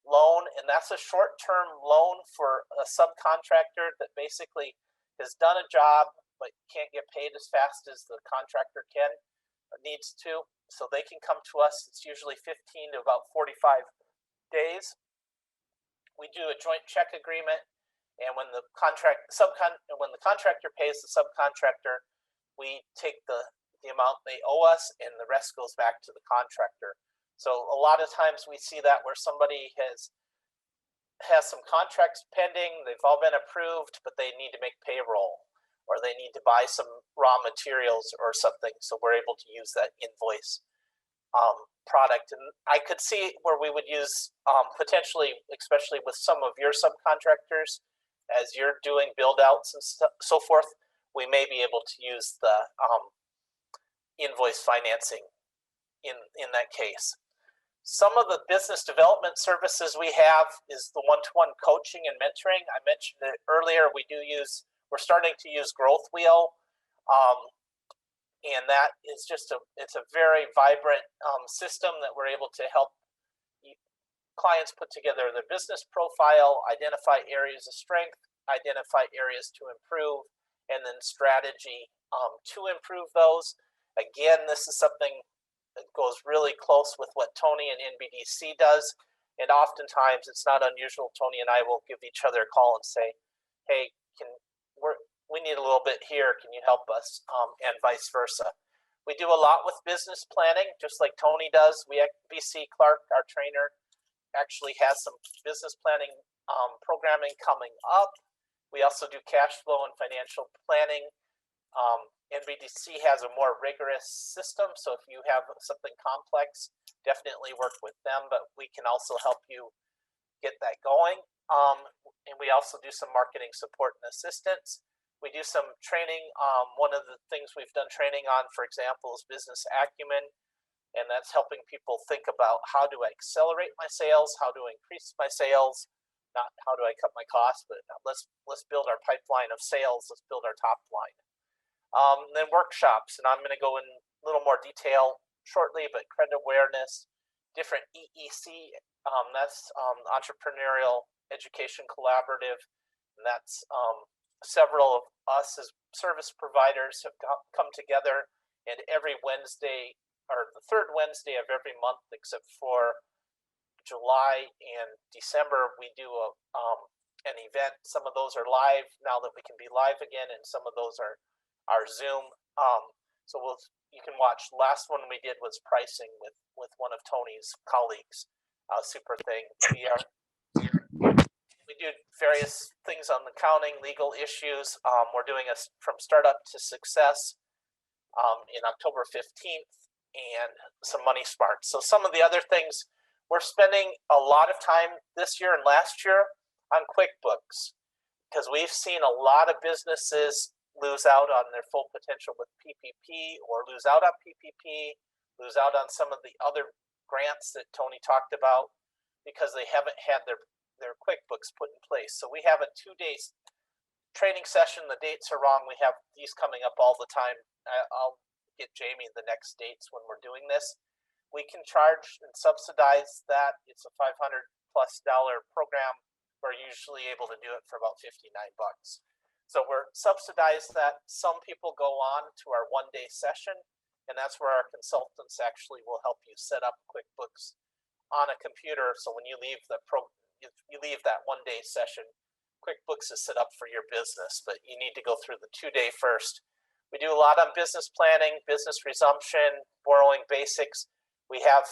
loan, and that's a short-term loan for a subcontractor that basically has done a job but can't get paid as fast as the contractor needs to. So they can come to us. It's usually 15 to about 45 days. We do a joint check agreement, and when the contractor pays the subcontractor, we take the amount they owe us, and the rest goes back to the contractor. So a lot of times we see that where somebody has some contracts pending, they've all been approved, but they need to make payroll, or they need to buy some raw materials or something. So we're able to use that invoice product. And I could see where we would use potentially, especially with some of your subcontractors, as you're doing build outs and so forth, we may be able to use the invoice financing in that case. Some of the business development services we have is the one-to-one coaching and mentoring. I mentioned it earlier. We're starting to use Growth Wheel, and that is it's a very vibrant system that we're able to help clients put together their business profile, identify areas of strength, identify areas to improve, and then strategy to improve those. Again, this is something that goes really close with what Tony and NBDC does. And oftentimes it's not unusual. Tony and I will give each other a call and say, hey, we need a little bit here. Can you help us? And vice versa. We do a lot with business planning, just like Tony does. BC Clark, our trainer, actually has some business planning programming coming up. We also do cash flow and financial planning. NBDC has a more rigorous system, so if you have something complex, definitely work with them, but we can also help you get that going. And we also do some marketing support and assistance. We do some training. One of the things we've done training on, for example, is business acumen, and that's helping people think about how do I accelerate my sales, how do I increase my sales, not how do I cut my costs, but let's build our pipeline of sales, let's build our top line. Then workshops, and I'm going to go in a little more detail shortly, but credit awareness, different EEC, that's Entrepreneurial Education Collaborative, and that's several of us as service providers have come together, and every Wednesday, or the third Wednesday of every month except for July and December, we do an event. Some of those are live now that we can be live again, and some of those are Zoom. So you can watch. Last one we did was pricing with one of Tony's colleagues. Super thing. We do various things on accounting, legal issues. We're doing from startup to success in October 15th, and some Money Smart. So some of the other things, we're spending a lot of time this year and last year on QuickBooks, because we've seen a lot of businesses lose out on their full potential with PPP, or lose out on PPP, lose out on some of the other grants that Tony talked about, because they haven't had their QuickBooks put in place. So we have a 2-day training session. The dates are wrong. We have these coming up all the time. I'll get Jamie the next dates when we're doing this. we can charge and subsidize that. It's a $500+ program. We're usually able to do it for about $59. So we're subsidized that. Some people go on to our one-day session, and that's where our consultants actually will help you set up QuickBooks on a computer. So when you leave you leave that one-day session, QuickBooks is set up for your business, but you need to go through the 2-day first. We do a lot on business planning, business resumption, borrowing basics. We have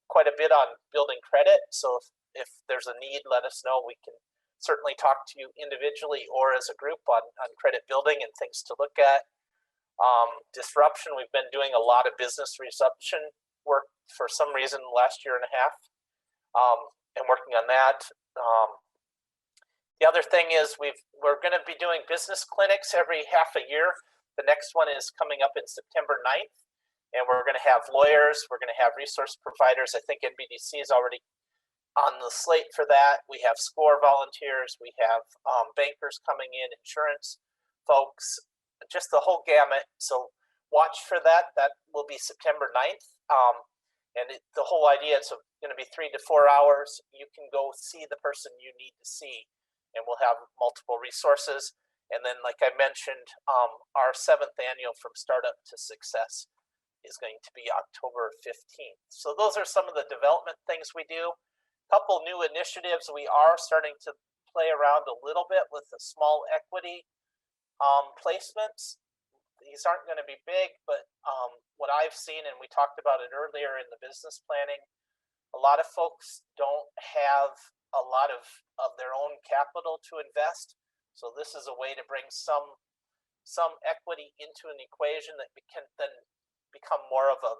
quite a bit on building credit. So if there's a need, let us know. We can certainly talk to you individually or as a group on credit building and things to look at. Disruption, we've been doing a lot of business resumption work for some reason the last year and a half, and working on that. The other thing is we're going to be doing business clinics every half a year. The next one is coming up in September 9th, and we're going to have lawyers, we're going to have resource providers. I think NBDC is already on the slate for that. We have SCORE volunteers, we have bankers coming in, insurance folks, just the whole gamut. So watch for that. That will be September 9th. The whole idea is going to be 3 to 4 hours. You can go see the person you need to see, and we'll have multiple resources. And then, like I mentioned, our 7th annual From Startup to Success is going to be October 15th. So those are some of the development things we do. Couple new initiatives. We are starting to play around a little bit with the small equity placements. These aren't going to be big, but what I've seen, and we talked about it earlier in the business planning, a lot of folks don't have a lot of their own capital to invest. So this is a way to bring some equity into an equation that can then become more of a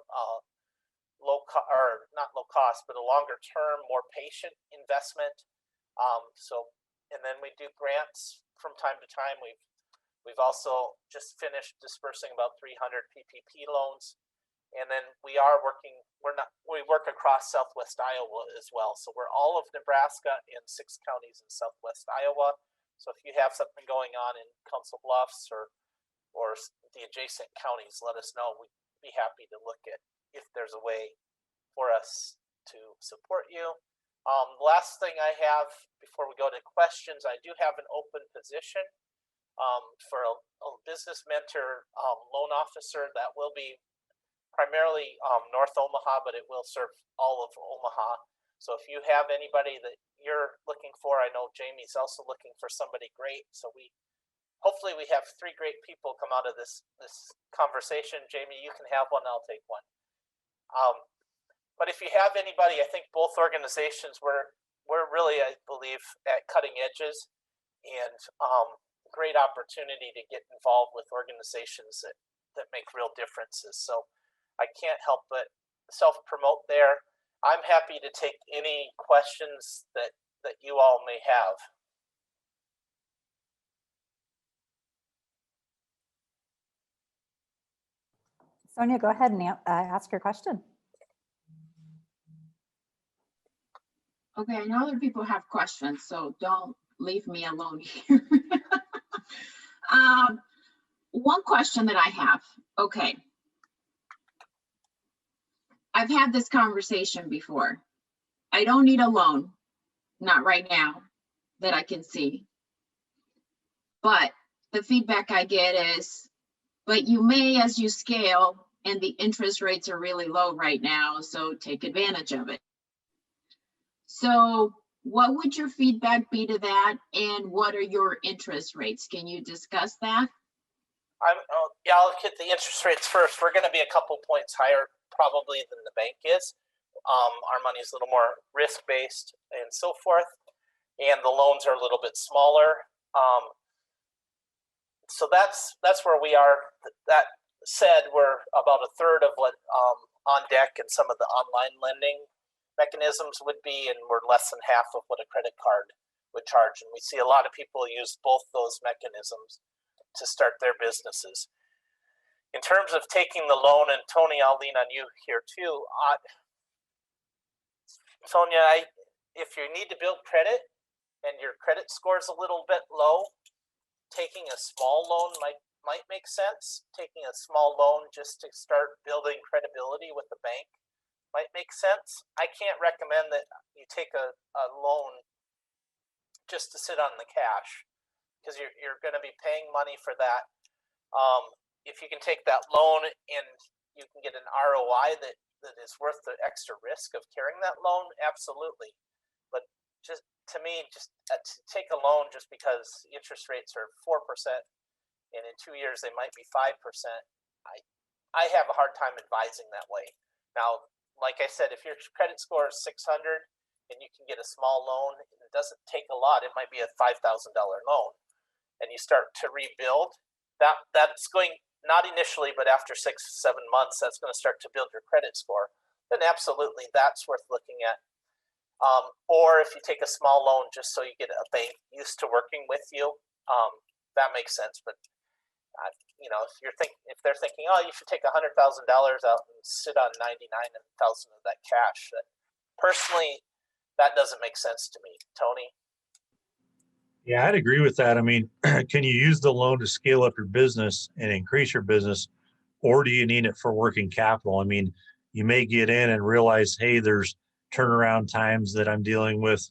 not low cost, but a longer term, more patient investment. And then we do grants from time to time. We've also just finished dispersing about 300 PPP loans, and then we work across Southwest Iowa as well. So we're all of Nebraska and 6 counties in Southwest Iowa. So if you have something going on in Council Bluffs or the adjacent counties, let us know. We'd be happy to look at if there's a way for us to support you. The last thing I have before we go to questions, I do have an open position for a business mentor loan officer that will be primarily North Omaha, but it will serve all of Omaha. So if you have anybody that you're looking for, I know Jamie's also looking for somebody great. So hopefully we have 3 great people come out of this conversation. Jamie, you can have one, I'll take one. But if you have anybody, I think both organizations we're really, I believe, at cutting edges, and great opportunity to get involved with organizations that make real differences. So I can't help but self-promote there. I'm happy to take any questions that you all may have. Sonia, go ahead and ask your question. Okay, I know other people have questions, so don't leave me alone here. One question that I have, okay. I've had this conversation before. I don't need a loan, not right now, that I can see. But the feedback I get is, but you may as you scale, and the interest rates are really low right now, so take advantage of it. So what would your feedback be to that, and what are your interest rates? Can you discuss that? I'll hit the interest rates first. We're going to be a couple points higher probably than the bank is. Our money is a little more risk-based and so forth, and the loans are a little bit smaller. So that's where we are. That said, we're about a third of what on deck and some of the online lending mechanisms would be, and we're less than half of what a credit card would charge. And we see a lot of people use both those mechanisms to start their businesses. In terms of taking the loan, and Tony, I'll lean on you here too. Sonia, if you need to build credit and your credit score is a little bit low, taking a small loan might make sense. Taking a small loan just to start building credibility with the bank might make sense. I can't recommend that you take a loan just to sit on the cash, because you're going to be paying money for that. If you can take that loan and you can get an ROI that is worth the extra risk of carrying that loan, absolutely. But just to me, just to take a loan just because interest rates are 4% and in 2 years they might be 5%, I have a hard time advising that way. Now, like I said, if your credit score is 600 and you can get a small loan, it doesn't take a lot. It might be a $5,000 loan, and you start to rebuild. That's going, not initially, but after 6-7 months, that's going to start to build your credit score. Then absolutely, that's worth looking at. Or if you take a small loan just so you get a bank used to working with you, that makes sense. But if they're thinking, oh, you should take $100,000 out and sit on 99,000 of that cash, personally, that doesn't make sense to me. Tony? Yeah, I'd agree with that. I mean, can you use the loan to scale up your business and increase your business, or do you need it for working capital? I mean, you may get in and realize, hey, there's turnaround times that I'm dealing with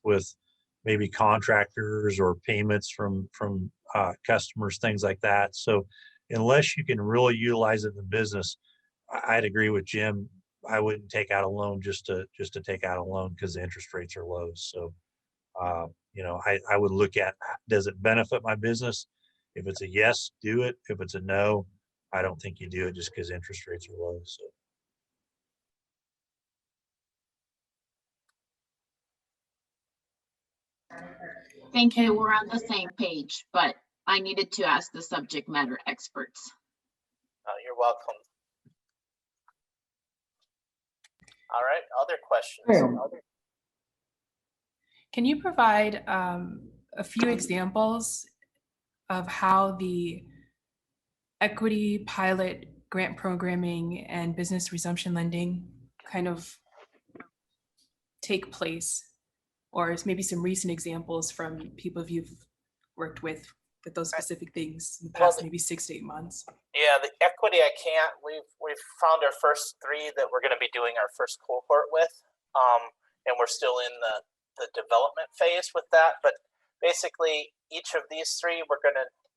maybe contractors or payments from customers, things like that. So unless you can really utilize it in the business, I'd agree with Jim. I wouldn't take out a loan just to take out a loan because the interest rates are low. So I would look at, does it benefit my business? If it's a yes, do it. If it's a no, I don't think you do it just because interest rates are low. So. Thank you. We're on the same page, but I needed to ask the subject matter experts. You're welcome. All right, other questions? Can you provide a few examples of how the equity pilot grant programming and business resumption lending kind of take place? Or maybe some recent examples from people you've worked with those specific things in the past maybe 6 to 8 months? Yeah, the equity I can't. We've found our first 3 that we're going to be doing our first cohort with, and we're still in the development phase with that. But basically, each of these 3,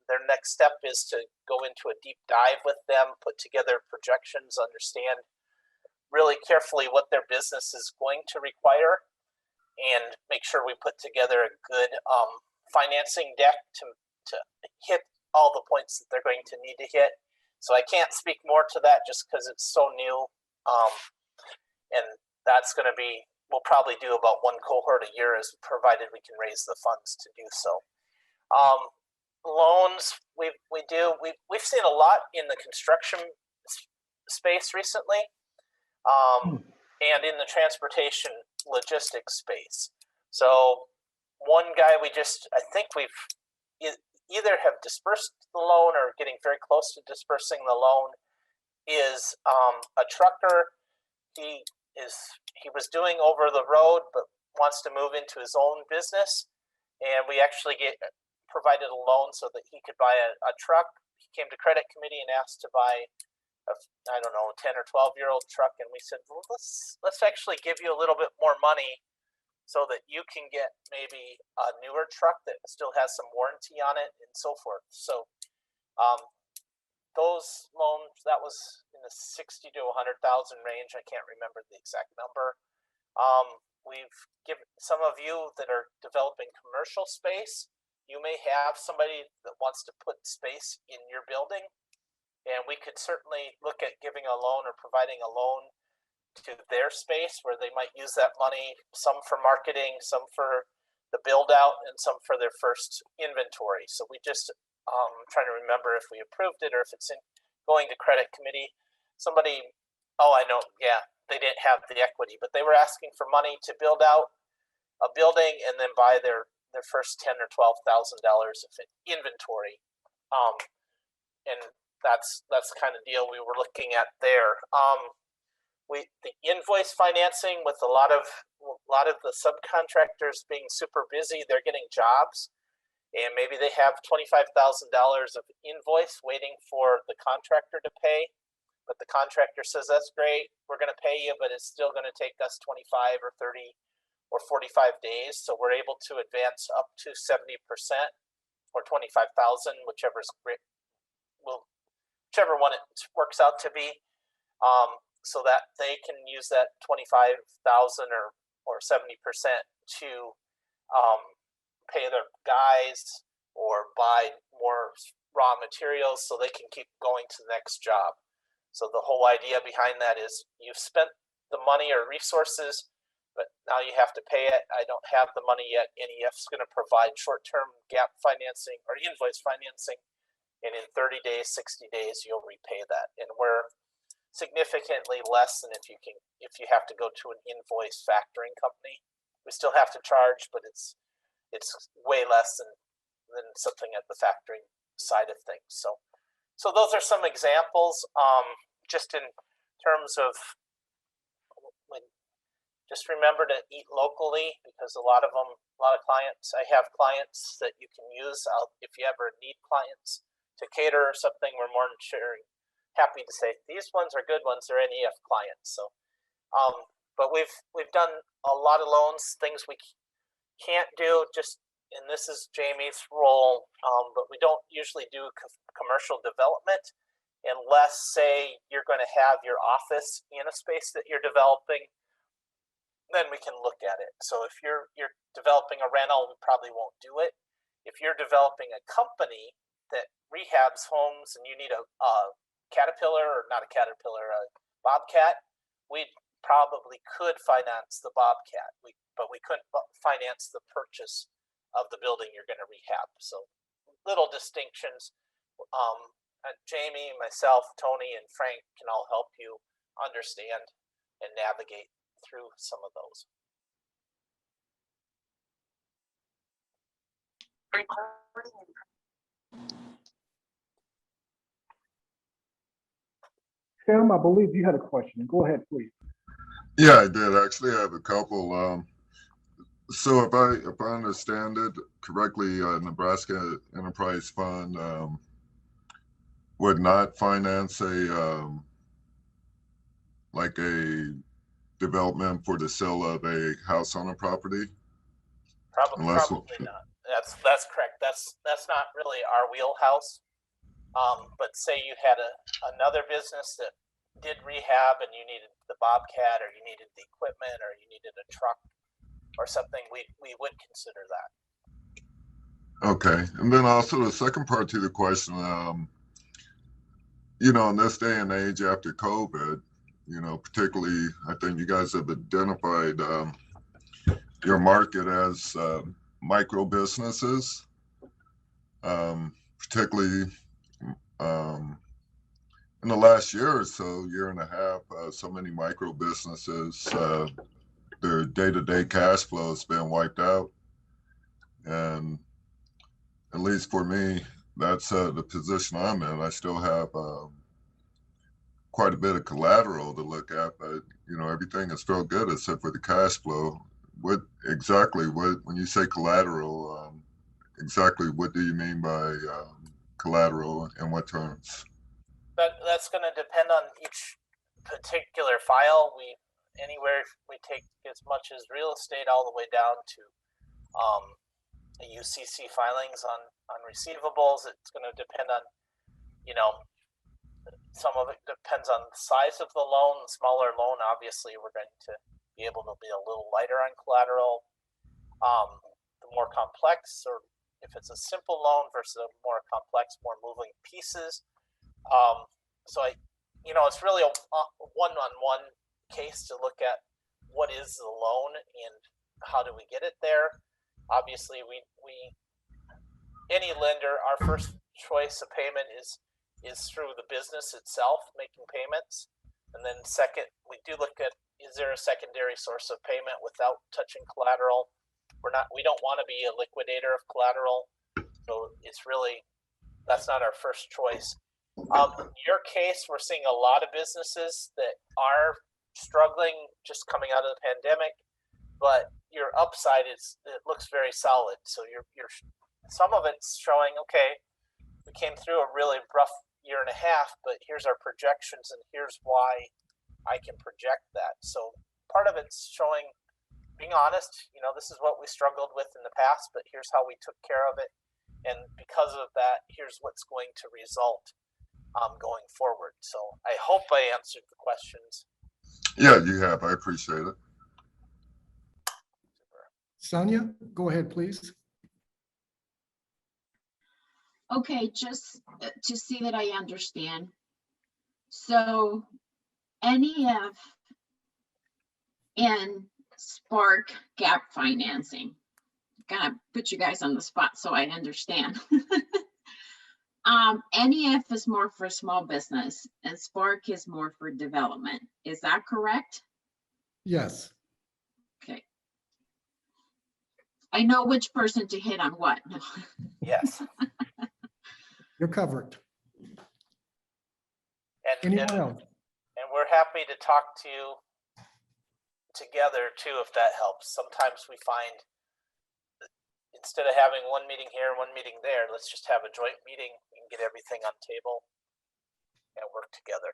their next step is to go into a deep dive with them, put together projections, understand really carefully what their business is going to require, and make sure we put together a good financing deck to hit all the points that they're going to need to hit. So I can't speak more to that just because it's so new. And that's going to be, we'll probably do about 1 cohort a year, as provided we can raise the funds to do so. Loans, we've seen a lot in the construction space recently, and in the transportation logistics space. So one guy I think we've either have dispersed the loan or getting very close to dispersing the loan, is a trucker. He was doing over the road but wants to move into his own business, and we actually provided a loan so that he could buy a truck. He came to credit committee and asked to buy a 10 or 12-year-old truck, and we said, well, let's actually give you a little bit more money so that you can get maybe a newer truck that still has some warranty on it and so forth. So those loans, that was in the 60 to 100,000 range. I can't remember the exact number. We've given some of you that are developing commercial space, you may have somebody that wants to put space in your building, and we could certainly look at giving a loan or providing a loan to their space where they might use that money, some for marketing, some for the build out, and some for their first inventory. So we just trying to remember if we approved it or if it's going to credit committee. Somebody, I know, yeah, they didn't have the equity, but they were asking for money to build out a building and then buy their first $10,000 or $12,000 of inventory, and that's the kind of deal we were looking at there. The invoice financing, with a lot of the subcontractors being super busy, they're getting jobs, and maybe they have $25,000 of invoice waiting for the contractor to pay. but the contractor says, that's great, we're going to pay you, but it's still going to take us 25 or 30 or 45 days. So we're able to advance up to 70% or 25,000, whichever's great, whichever one it works out to be, so that they can use that 25,000 or 70% to pay their guys or buy more raw materials so they can keep going to the next job. So the whole idea behind that is you've spent the money or resources, but now you have to pay it. I don't have the money yet. NEF is going to provide short-term gap financing or invoice financing, and in 30 days, 60 days, you'll repay that. And we're significantly less than if you have to go to an invoice factoring company. We still have to charge, but it's way less than something at the factoring side of things. So those are some examples. Just in terms of just remember to eat locally, because a lot of clients, I have clients that you can use. If you ever need clients to cater or something, we're more than sure happy to say these ones are good ones. They're NEF clients. So, but we've done a lot of loans, things we can't do. And this is Jamie's role, but we don't usually do commercial development unless, say, you're going to have your office in a space that you're developing. Then we can look at it. So if you're developing a rental, we probably won't do it. If you're developing a company that rehabs homes and you need a Caterpillar, or not a Caterpillar, a Bobcat, we probably could finance the Bobcat, but we couldn't finance the purchase of the building you're going to rehab. So little distinctions. Jamie, myself, Tony, and Frank can all help you understand and navigate through some of those. Sam, I believe you had a question. Go ahead, please. Yeah, I did. Actually, I have a couple. So if I understand it correctly, Nebraska Enterprise Fund would not finance a development for the sale of a house on a property. Probably not. That's correct. That's not really our wheelhouse. But say you had another business that did rehab and you needed the Bobcat, or you needed the equipment, or you needed a truck or something, we would consider that. Okay. And then also the second part to the question, in this day and age after COVID, particularly, I think you guys have identified your market as micro businesses, particularly in the last year or so, year and a half, so many micro businesses, their day-to-day cash flow has been wiped out. And at least for me, that's the position I'm in. I still have quite a bit of collateral to look at, but everything is still good except for the cash flow. When you say collateral, exactly what do you mean by collateral, and what terms? That's going to depend on each particular file. We take as much as real estate all the way down to UCC filings on receivables. It's going to depend on, some of it depends on the size of the loan. The smaller loan, obviously, we're going to be able to be a little lighter on collateral. The more complex, or if it's a simple loan versus a more complex, more moving pieces. So it's really a one-on-one case to look at what is the loan and how do we get it there. Obviously, any lender, our first choice of payment is through the business itself making payments, and then second, we do look at, is there a secondary source of payment without touching collateral? We don't want to be a liquidator of collateral, so that's not our first choice. In your case, we're seeing a lot of businesses that are struggling just coming out of the pandemic, but your upside it looks very solid. So you're some of it's showing, okay, we came through a really rough year and a half, but here's our projections and here's why I can project that. So part of it's showing, being honest, this is what we struggled with in the past, but here's how we took care of it. And because of that, here's what's going to result going forward. So I hope I answered the questions. Yeah, you have. I appreciate it. Sonia, go ahead, please. Okay, just to see that I understand. So NEF and Spark gap financing. Gonna put you guys on the spot so I understand. NEF is more for small business and Spark is more for development. Is that correct? Yes. Okay. I know which person to hit on what. Yes. You're covered. And Anyone else? And we're happy to talk to you together too, if that helps. Sometimes we find that instead of having one meeting here, one meeting there, let's just have a joint meeting and get everything on table and work together.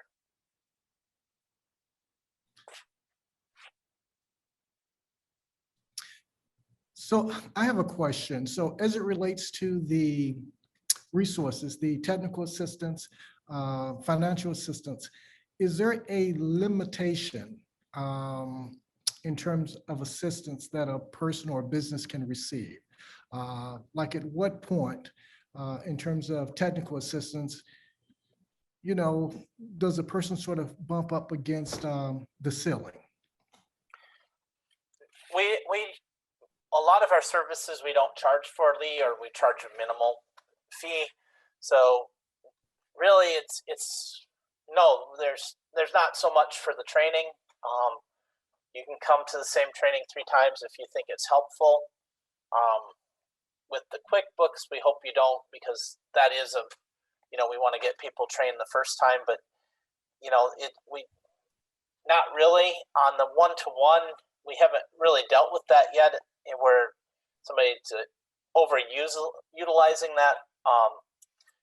So I have a question. So as it relates to the resources, the technical assistance, financial assistance, is there a limitation in terms of assistance that a person or business can receive? Like at what point in terms of technical assistance, does a person sort of bump up against the ceiling? A lot of our services we don't charge for, Lee, or we charge a minimal fee. So really no, there's not so much for the training. You can come to the same training 3 times if you think it's helpful. With the QuickBooks, we hope you don't, because that is we want to get people trained the first time, but we not really. On the one-to-one, we haven't really dealt with that yet, where somebody's utilizing that.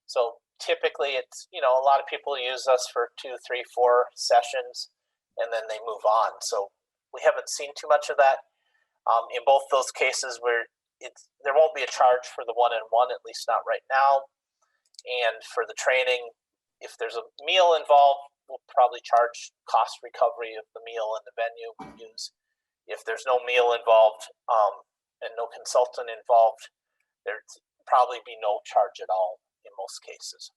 So typically it's, a lot of people use us for 2, 3, 4 sessions and then they move on. So we haven't seen too much of that. In both those cases where there won't be a charge for the one-on-one, at least not right now. And for the training, if there's a meal involved, we'll probably charge cost recovery of the meal and the venue we use. If there's no meal involved and no consultant involved, there'd probably be no charge at all in most cases.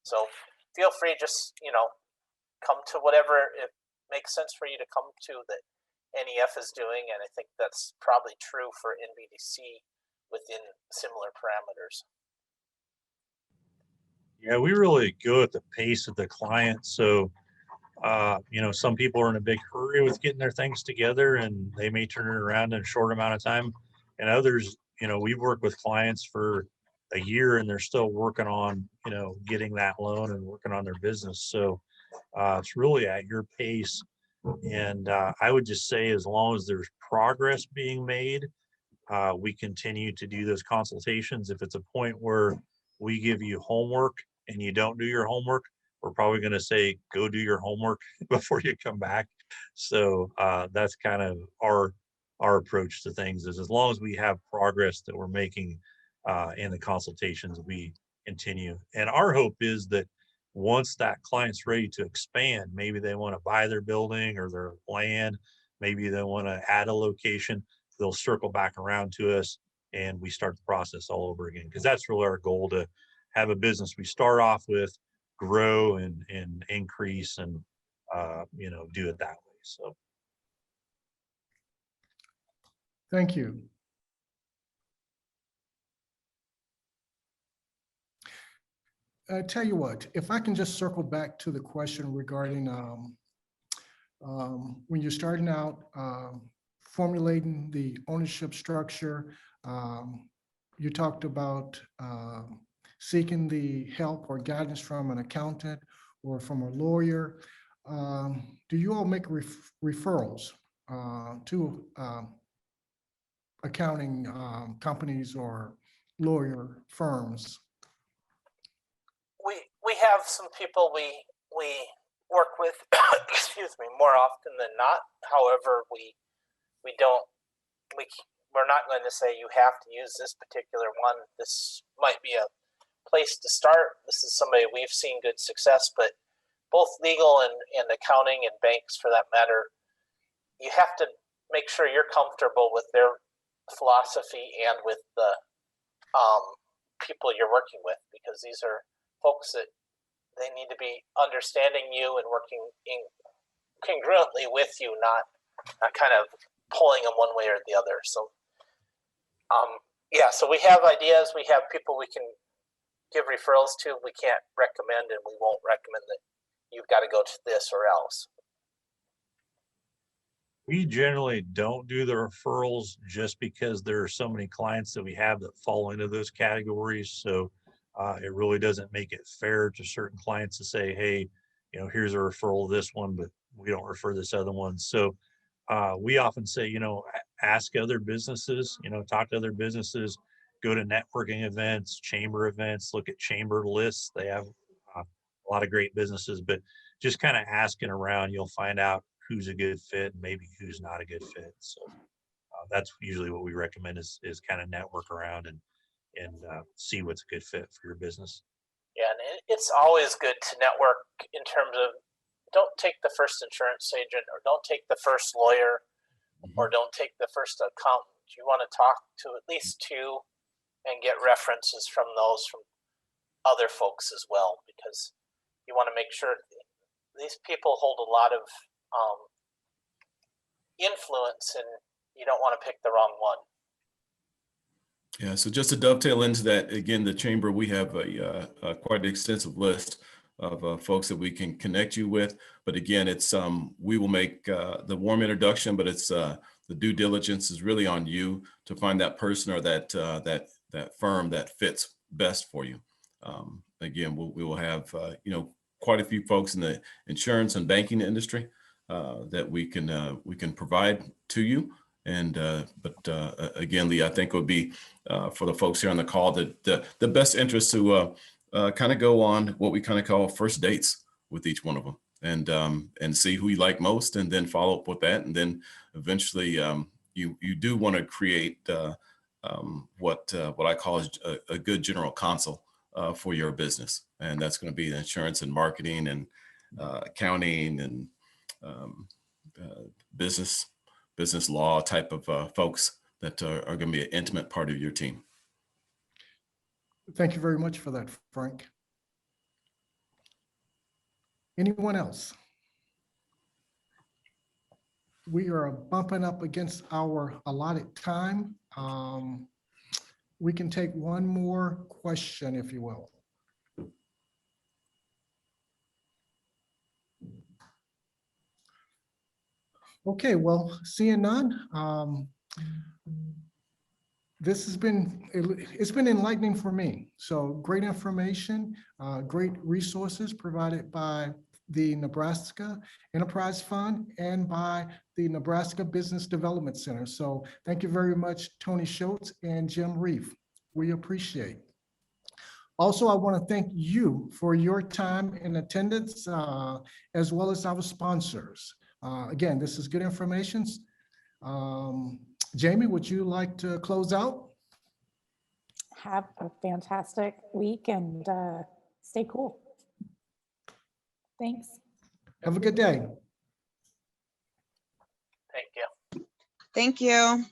So feel free, just come to whatever it makes sense for you to come to that NEF is doing, and I think that's probably true for NBDC within similar parameters. Yeah, we really go at the pace of the client. So some people are in a big hurry with getting their things together and they may turn it around in a short amount of time. And others, we've worked with clients for a year and they're still working on, getting that loan and working on their business. So it's really at your pace. And I would just say, as long as there's progress being made, we continue to do those consultations. If it's a point where we give you homework and you don't do your homework, we're probably going to say, go do your homework before you come back. So that's kind of our approach to things, is as long as we have progress that we're making in the consultations, we continue. And our hope is that once that client's ready to expand, maybe they want to buy their building or their land, maybe they want to add a location, they'll circle back around to us and we start the process all over again. Because that's really our goal, to have a business we start off with, grow and increase and do it that way. So Thank you. I tell you what, if I can just circle back to the question regarding when you're starting out, formulating the ownership structure, you talked about seeking the help or guidance from an accountant or from a lawyer. Do you all make referrals to accounting companies or lawyer firms? We have some people we work with, excuse me, more often than not. However, we're not going to say you have to use this particular one. This might be a place to start. This is somebody we've seen good success, but both legal and accounting and banks for that matter, you have to make sure you're comfortable with their philosophy and with the people you're working with, because these are folks that they need to be understanding you and working congruently with you, not kind of pulling them one way or the other. So yeah, so we have ideas, we have people we can give referrals to. We can't recommend, and we won't recommend that you've got to go to this or else. We generally don't do the referrals just because there are so many clients that we have that fall into those categories. So it really doesn't make it fair to certain clients to say, hey, you know, here's a referral of this one, but we don't refer this other one. So we often say, you know, ask other businesses, you know, talk to other businesses, go to networking events, chamber events, look at chamber lists. They have a lot of great businesses, but just kind of asking around, you'll find out who's a good fit, and maybe who's not a good fit. So that's usually what we recommend is kind of network around and see what's a good fit for your business. Yeah, and it's always good to network in terms of don't take the first insurance agent or don't take the first lawyer or don't take the first accountant. You want to talk to at least two and get references from those from other folks as well, because you want to make sure these people hold a lot of influence and you don't want to pick the wrong one. Yeah, so just to dovetail into that, again, the chamber, we have a quite an extensive list of folks that we can connect you with. But again, it's we will make the warm introduction, but it's the due diligence is really on you to find that person or that firm that fits best for you. Again, we will have you know, quite a few folks in the insurance and banking industry that we can provide to you. And but again, Lee, I think it would be for the folks here on the call that the best interest to kind of go on what we kind of call first dates with each one of them, and see who you like most, and then follow up with that, and then eventually you do want to create what I call a good general counsel for your business, and that's going to be insurance and marketing and accounting and business law type of folks that are going to be an intimate part of your team. Thank you very much for that, Frank. Anyone else? We are bumping up against our allotted time. We can take one more question, if you will. Okay, well, seeing none, this has been, it's been enlightening for me. So great information, great resources provided by the Nebraska Enterprise Fund and by the Nebraska Business Development Center. So thank you very much, Tony Schultz and Jim Reef. We appreciate. Also, I want to thank you for your time and attendance, as well as our sponsors. Again, this is good information. Jamie, would you like to close out? Have a fantastic week and stay cool. Thanks. Have a good day. Thank you. Thank you.